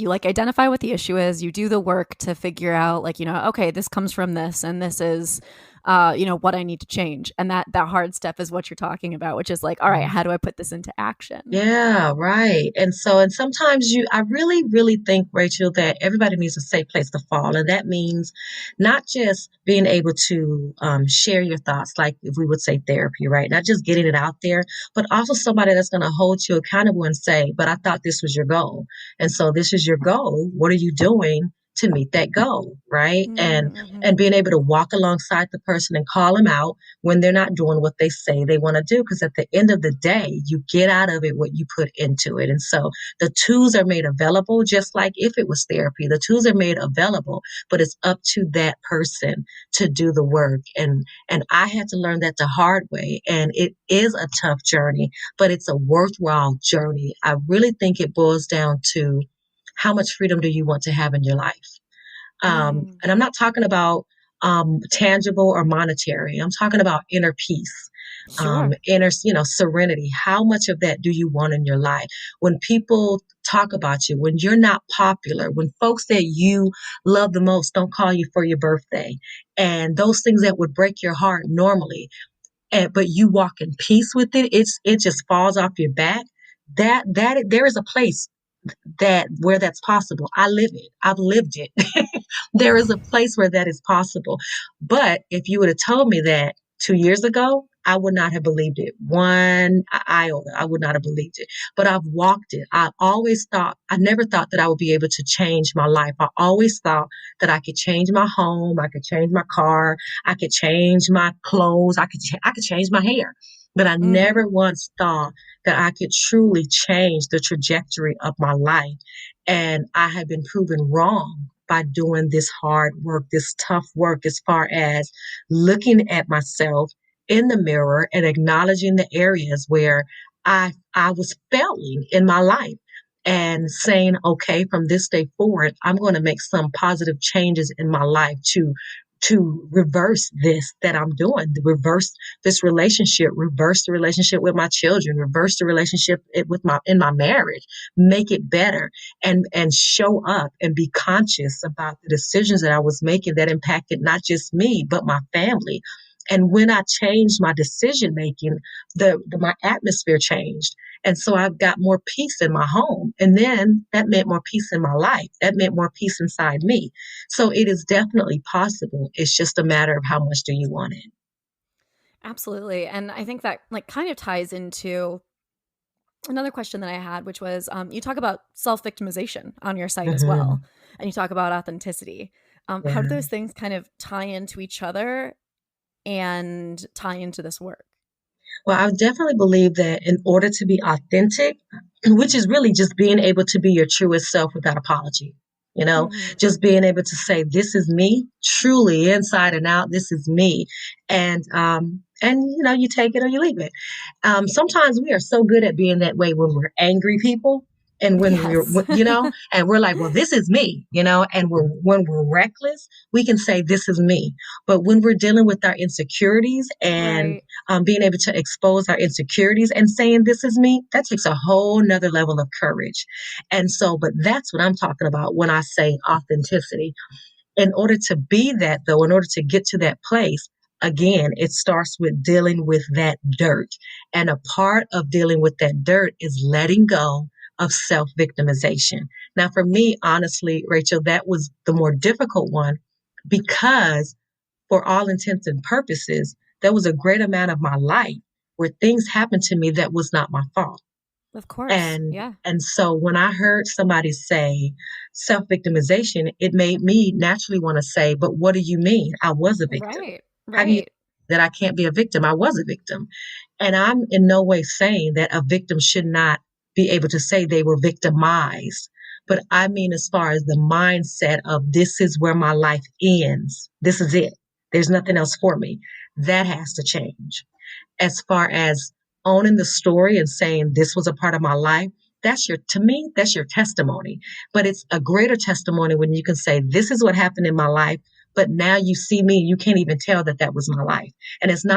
like identify what the issue is, you do the work to figure out like, okay, this comes from this and this is, what I need to change. And that hard step is what you're talking about, which is like, all right, how do I put this into action? Yeah, right. And sometimes I really, really think, Rachel, that everybody needs a safe place to fall. And that means not just being able to share your thoughts, like if we would say therapy, right? Not just getting it out there, but also somebody that's going to hold you accountable and say, but I thought this was your goal. And so this is your goal. What are you doing to meet that goal, right? And being able to walk alongside the person and call them out when they're not doing what they say they want to do. Because at the end of the day, you get out of it what you put into it. And so the tools are made available, just like if it was therapy, the tools are made available, but it's up to that person to do the work. And I had to learn that the hard way. And it is a tough journey, but it's a worthwhile journey. I really think it boils down to how much freedom do you want to have in your life? And I'm not talking about tangible or monetary. I'm talking about inner peace. Sure. inner, serenity. How much of that do you want in your life? When people talk about you, when you're not popular, when folks that you love the most don't call you for your birthday, and those things that would break your heart normally, but you walk in peace with it, it just falls off your back. That there is a place that where that's possible. I live it. I've lived it. There is a place where that is possible. But if you would have told me that 2 years ago, I would not have believed it. One iota, I would not have believed it. But I've walked it. I never thought that I would be able to change my life. I always thought that I could change my home, I could change my car, I could change my clothes, I could change my hair. But I Mm-hmm. never once thought that I could truly change the trajectory of my life. And I have been proven wrong by doing this hard work, this tough work, as far as looking at myself in the mirror and acknowledging the areas where I was failing in my life and saying, okay, from this day forward, I'm going to make some positive changes in my life to reverse this that I'm doing, to reverse this relationship, reverse the relationship with my children, reverse the relationship in my marriage, make it better, and show up and be conscious about the decisions that I was making that impacted not just me but my family. And when I changed my decision making, my atmosphere changed. And so I've got more peace in my home. And then that meant more peace in my life. That meant more peace inside me. So it is definitely possible. It's just a matter of how much do you want it. Absolutely. And I think that like kind of ties into another question that I had, which was you talk about self-victimization on your site as Mm-hmm. well. And you talk about authenticity. How do Yeah. those things kind of tie into each other and tie into this work? Well, I definitely believe that in order to be authentic, which is really just being able to be your truest self without apology, Mm-hmm. just being able to say, this is me, truly inside and out, this is me. And you take it or you leave it. Sometimes we are so good at being that way when we're angry people. And Yes. and we're like, well, this is me, and when we're reckless, we can say, this is me. But when we're dealing with our insecurities and Right. being able to expose our insecurities and saying, this is me, that takes a whole nother level of courage. And so, but that's what I'm talking about when I say authenticity. In order to be that, though, in order to get to that place, again, it starts with dealing with that dirt. And a part of dealing with that dirt is letting go of self victimization. Now, for me, honestly, Rachel, that was the more difficult one because, for all intents and purposes, there was a great amount of my life where things happened to me that was not my fault. Of course. And Yeah. and so when I heard somebody say self-victimization, it made me naturally want to say, but what do you mean? I was a victim. Right. How do you Right. that I can't be a victim? I was a victim. And I'm in no way saying that a victim should not be able to say they were victimized. But I mean, as far as the mindset of this is where my life ends, this is it. There's nothing else for me. That has to change. As far as owning the story and saying this was a part of my life, to me, that's your testimony. But it's a greater testimony when you can say, this is what happened in my life. But now you see me, you can't even tell that that was my life. And it's Yes.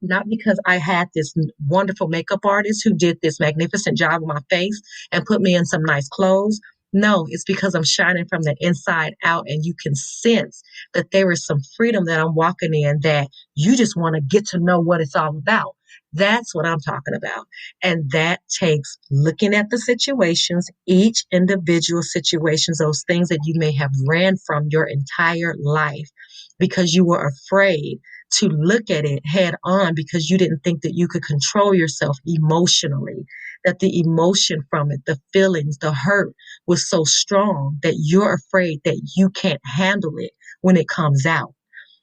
not because I had this wonderful makeup artist who did this magnificent job on my face and put me in some nice clothes. No, it's because I'm shining from the inside out and you can sense that there is some freedom that I'm walking in that you just want to get to know what it's all about. That's what I'm talking about. And that takes looking at the situations, each individual situations, those things that you may have ran from your entire life because you were afraid to look at it head on because you didn't think that you could control yourself emotionally, that the emotion from it, the feelings, the hurt was so strong that you're afraid that you can't handle it when it comes out.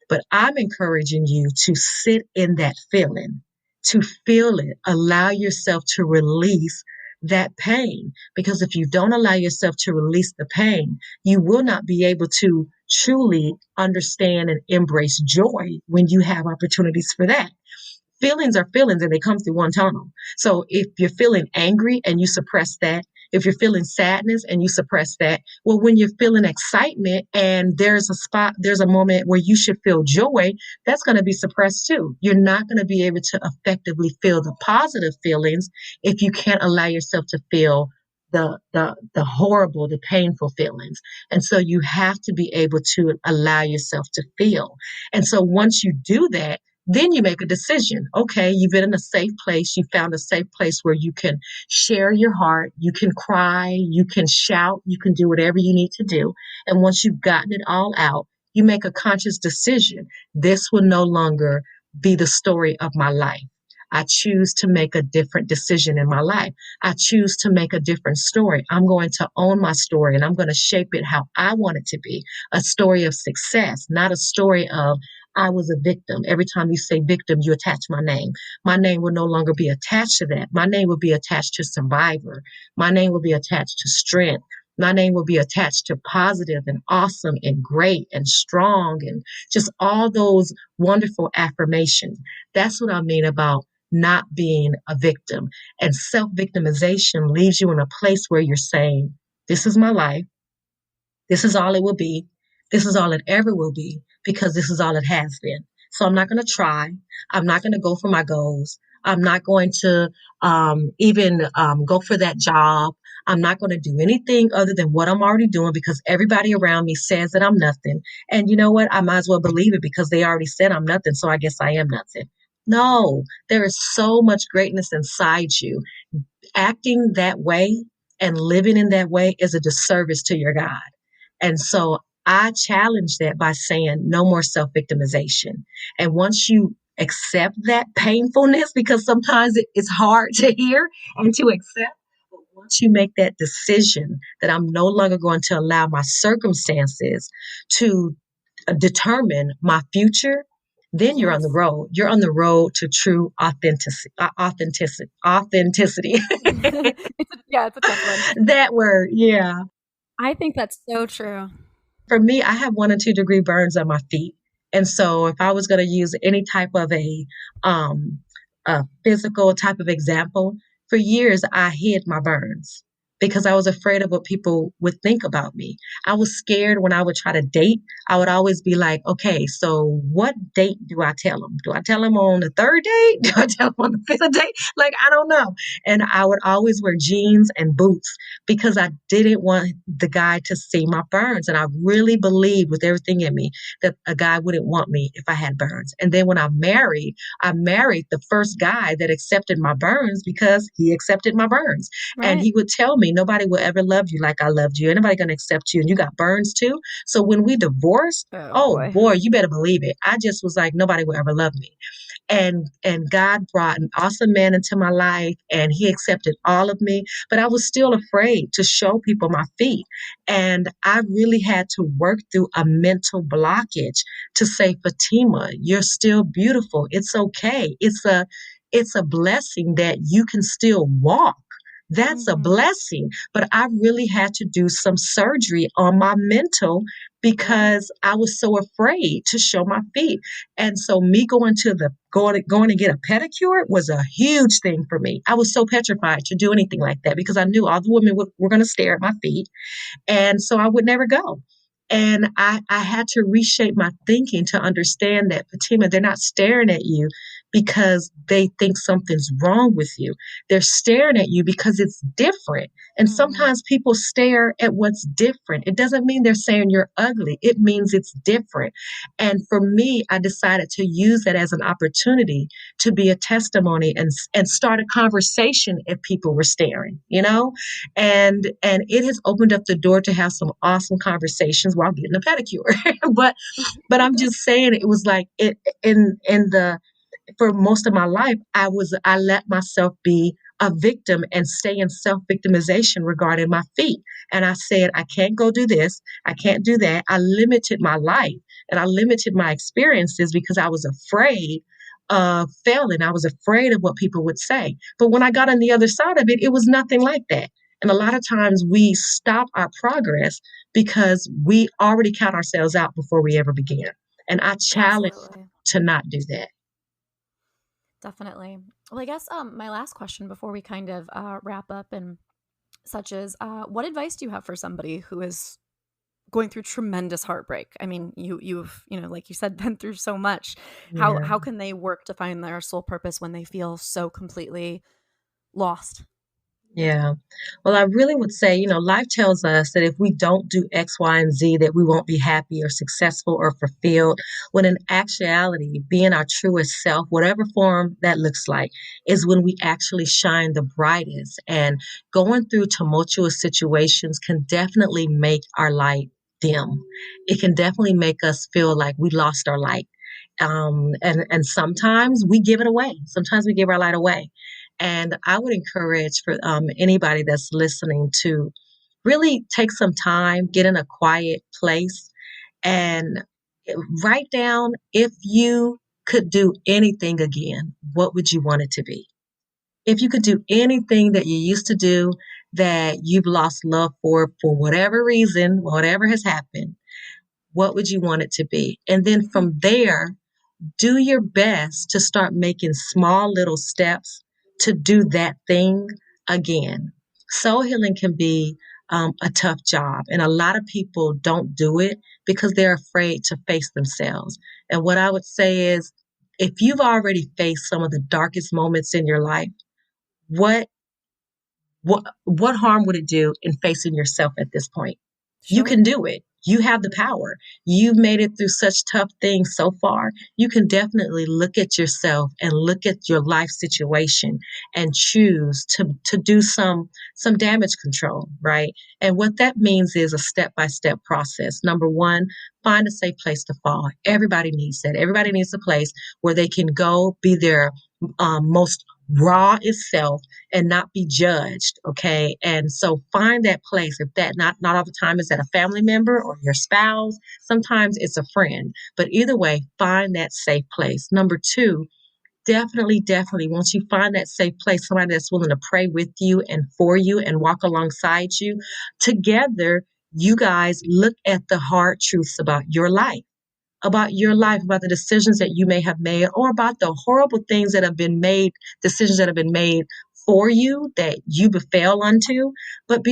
But I'm encouraging you to sit in that feeling, to feel it, allow yourself to release that pain. Because if you don't allow yourself to release the pain, you will not be able to truly understand and embrace joy when you have opportunities for that. Feelings are feelings and they come through one tunnel. So if you're feeling angry and you suppress that, If you're feeling sadness and you suppress that, well, when you're feeling excitement and there's a moment where you should feel joy, that's going to be suppressed too. You're not going to be able to effectively feel the positive feelings if you can't allow yourself to feel the horrible, the painful feelings. And so you have to be able to allow yourself to feel. And so once you do that, then you make a decision. Okay, you've been in a safe place. You found a safe place where you can share your heart. You can cry. You can shout. You can do whatever you need to do. And once you've gotten it all out, you make a conscious decision. This will no longer be the story of my life. I choose to make a different decision in my life. I choose to make a different story. I'm going to own my story and I'm going to shape it how I want it to be. A story of success, not a story of I was a victim. Every time you say victim, you attach my name. My name will no longer be attached to that. My name will be attached to survivor. My name will be attached to strength. My name will be attached to positive and awesome and great and strong and just all those wonderful affirmations. That's what I mean about not being a victim. And self-victimization leaves you in a place where you're saying, this is my life. This is all it will be. This is all it ever will be because this is all it has been. So I'm not going to try. I'm not going to go for my goals. I'm not going to even go for that job. I'm not going to do anything other than what I'm already doing because everybody around me says that I'm nothing. And you know what? I might as well believe it because they already said I'm nothing. So I guess I am nothing. No, there is so much greatness inside you. Acting that way and living in that way is a disservice to your God. And so I challenge that by saying no more self-victimization. And once you accept that painfulness, because sometimes it's hard to hear and to accept, but once you make that decision that I'm no longer going to allow my circumstances to determine my future, then you're on the Yes. road. You're on the road to true authenticity. It's a tough one. That word, yeah. I think that's so true. For me, I have 1 and 2 degree burns on my feet. And so if I was going to use any type of um, a physical type of example, for years I hid my burns because I was afraid of what people would think about me. I was scared when I would try to date. I would always be like, okay, so what date do I tell them? Do I tell them on the 3rd date? Do I tell them on the 5th date? Like, I don't know. And I would always wear jeans and boots because I didn't want the guy to see my burns. And I really believed with everything in me that a guy wouldn't want me if I had burns. And then when I married the first guy that accepted my burns because he accepted my burns. And Right. he would tell me, nobody will ever love you like I loved you. Anybody going to accept you? And you got burns too. So when we divorced, Oh oh boy. boy, you better believe it. I just was like, nobody will ever love me. And God brought an awesome man into my life and he accepted all of me, but I was still afraid to show people my feet. And I really had to work through a mental blockage to say, Fatima, you're still beautiful. It's okay. It's a blessing that you can still walk. That's a Mhm. blessing. But I really had to do some surgery on my mental because I was so afraid to show my feet. And so me going to get a pedicure was a huge thing for me. I was so petrified to do anything like that because I knew all the women were going to stare at my feet. And so I would never go. And I had to reshape my thinking to understand that, Fatima, they're not staring at you because they think something's wrong with you. They're staring at you because it's different. And Mhm. sometimes people stare at what's different. It doesn't mean they're saying you're ugly. It means it's different. And for me, I decided to use that as an opportunity to be a testimony and start a conversation if people were staring, you know? And it has opened up the door to have some awesome conversations while getting a pedicure. but but I'm just saying it was like it in the for most of my life, I let myself be a victim and stay in self-victimization regarding my feet. And I said, I can't go do this. I can't do that. I limited my life and I limited my experiences because I was afraid of failing. I was afraid of what people would say. But when I got on the other side of it, it was nothing like that. And a lot of times we stop our progress because we already count ourselves out before we ever begin. And I challenge Absolutely. to not do that. Definitely. Well, I guess my last question before we kind of wrap up and such as what advice do you have for somebody who is going through tremendous heartbreak? I mean, you've, like you said, been through so much. Yeah. How can they work to find their soul purpose when they feel so completely lost? Yeah. Well, I really would say, life tells us that if we don't do X, Y, and Z, that we won't be happy or successful or fulfilled. When in actuality, being our truest self, whatever form that looks like, is when we actually shine the brightest. And going through tumultuous situations can definitely make our light dim. It can definitely make us feel like we lost our light. And sometimes we give it away. Sometimes we give our light away. And I would encourage for anybody that's listening to really take some time, get in a quiet place, and write down, if you could do anything again, what would you want it to be? If you could do anything that you used to do that you've lost love for whatever reason, whatever has happened, what would you want it to be? And then from there, do your best to start making small little steps to do that thing again. Soul healing can be a tough job, and a lot of people don't do it because they're afraid to face themselves. And what I would say is, if you've already faced some of the darkest moments in your life, what what harm would it do in facing yourself at this point? You Sure. can do it. You have the power. You've made it through such tough things so far. You can definitely look at yourself and look at your life situation and choose to do some damage control, right? And what that means is a step-by-step process. Number one, find a safe place to fall. Everybody needs that. Everybody needs a place where they can go be their most raw self and not be judged. Okay. And so find that place. If that not all the time is that a family member or your spouse, sometimes it's a friend. But either way, find that safe place. Number two, definitely, once you find that safe place, somebody that's willing to pray with you and for you and walk alongside you, together, you guys look at the hard truths about your life, about the decisions that you may have made, or about the horrible things that have been made, decisions that have been made for you that you befell unto, but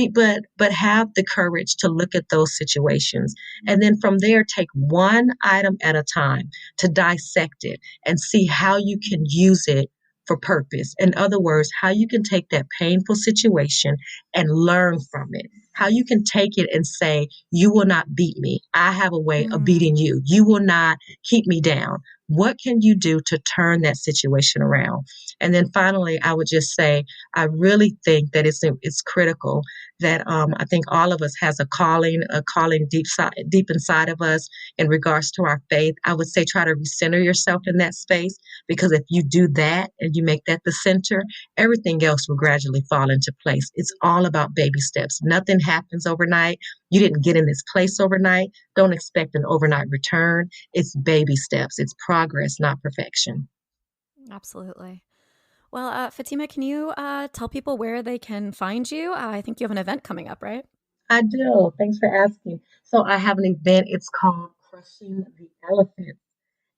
have the courage to look at those situations. And then from there, take one item at a time to dissect it and see how you can use it for purpose. In other words, how you can take that painful situation and learn from it. How you can take it and say, you will not beat me. I have a way of beating you. You will not keep me down. What can you do to turn that situation around? And then finally, I would just say, I really think that it's critical that I think all of us has a calling deep inside of us in regards to our faith. I would say try to recenter yourself in that space, because if you do that and you make that the center, everything else will gradually fall into place. It's all about baby steps. Nothing happens overnight. You didn't get in this place overnight. Don't expect an overnight return. It's baby steps. It's progress, not perfection. Absolutely. Well, Fatima, can you tell people where they can find you? I think you have an event coming up, right? I do. Thanks for asking. So I have an event. It's called Crushing the Elephant.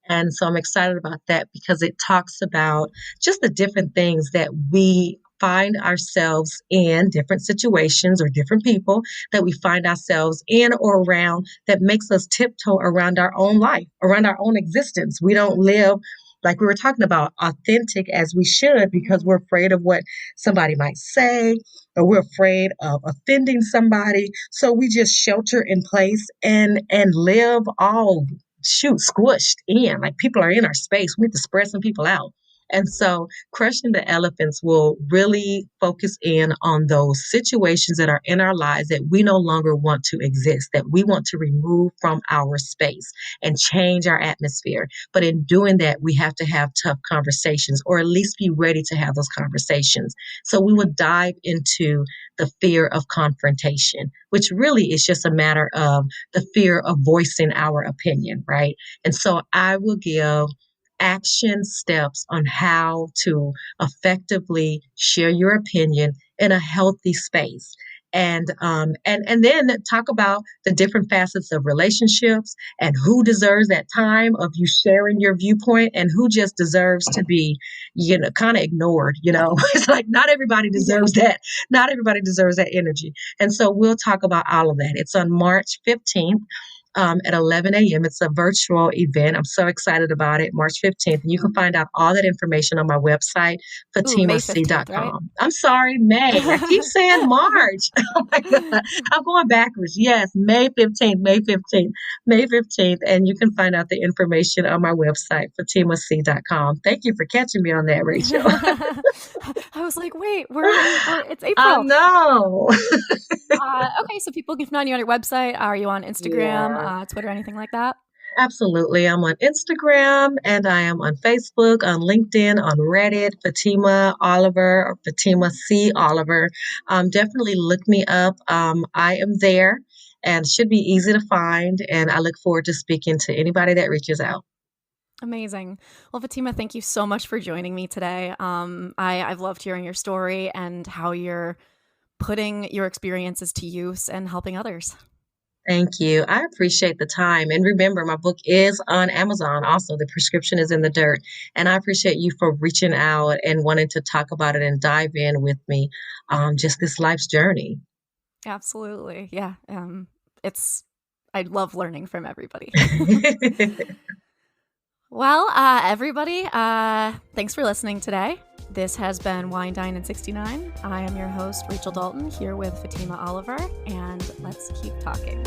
And so I'm excited about that because it talks about just the different things that we find ourselves in, different situations or different people that we find ourselves in or around, that makes us tiptoe around our own life, around our own existence. We don't live, like we were talking about, authentic as we should, because we're afraid of what somebody might say, or we're afraid of offending somebody. So we just shelter in place and live all squished in. Like, people are in our space. We have to spread some people out. And so crushing the elephants will really focus in on those situations that are in our lives that we no longer want to exist, that we want to remove from our space and change our atmosphere. But in doing that, we have to have tough conversations, or at least be ready to have those conversations. So we would dive into the fear of confrontation, which really is just a matter of the fear of voicing our opinion, right? And so I will give action steps on how to effectively share your opinion in a healthy space. and then talk about the different facets of relationships and who deserves that time of you sharing your viewpoint and who just deserves to be, kind of ignored. It's like not everybody deserves that. Not everybody deserves that energy. And so we'll talk about all of that. It's on March 15th. At 11 a.m. It's a virtual event. I'm so excited about it. March 15th. And you can find out all that information on my website, May 15th, fatimac.com. right? I'm sorry, May. I keep saying March. Oh my God. I'm going backwards. Yes, May 15th, May 15th, May 15th. And you can find out the information on my website, fatimac.com. Thank you for catching me on that, Rachel. I was like, wait, it's April. I know. Okay, so people can find you on your website. Are you on Instagram, Twitter, anything like that? Absolutely. I'm on Instagram and I am on Facebook, on LinkedIn, on Reddit, Fatima Oliver or Fatima C. Oliver. Definitely look me up. I am there and should be easy to find. And I look forward to speaking to anybody that reaches out. Amazing. Well, Fatima, thank you so much for joining me today. I've loved hearing your story and how you're putting your experiences to use and helping others. Thank you. I appreciate the time. And remember, my book is on Amazon. Also, the prescription is in the dirt. And I appreciate you for reaching out and wanting to talk about it and dive in with me. Just this life's journey. Absolutely. Yeah. I love learning from everybody. Well, everybody, thanks for listening today. This has been Wine, Dine, and 69. I am your host, Rachel Dalton, here with Fatima Oliver, and let's keep talking.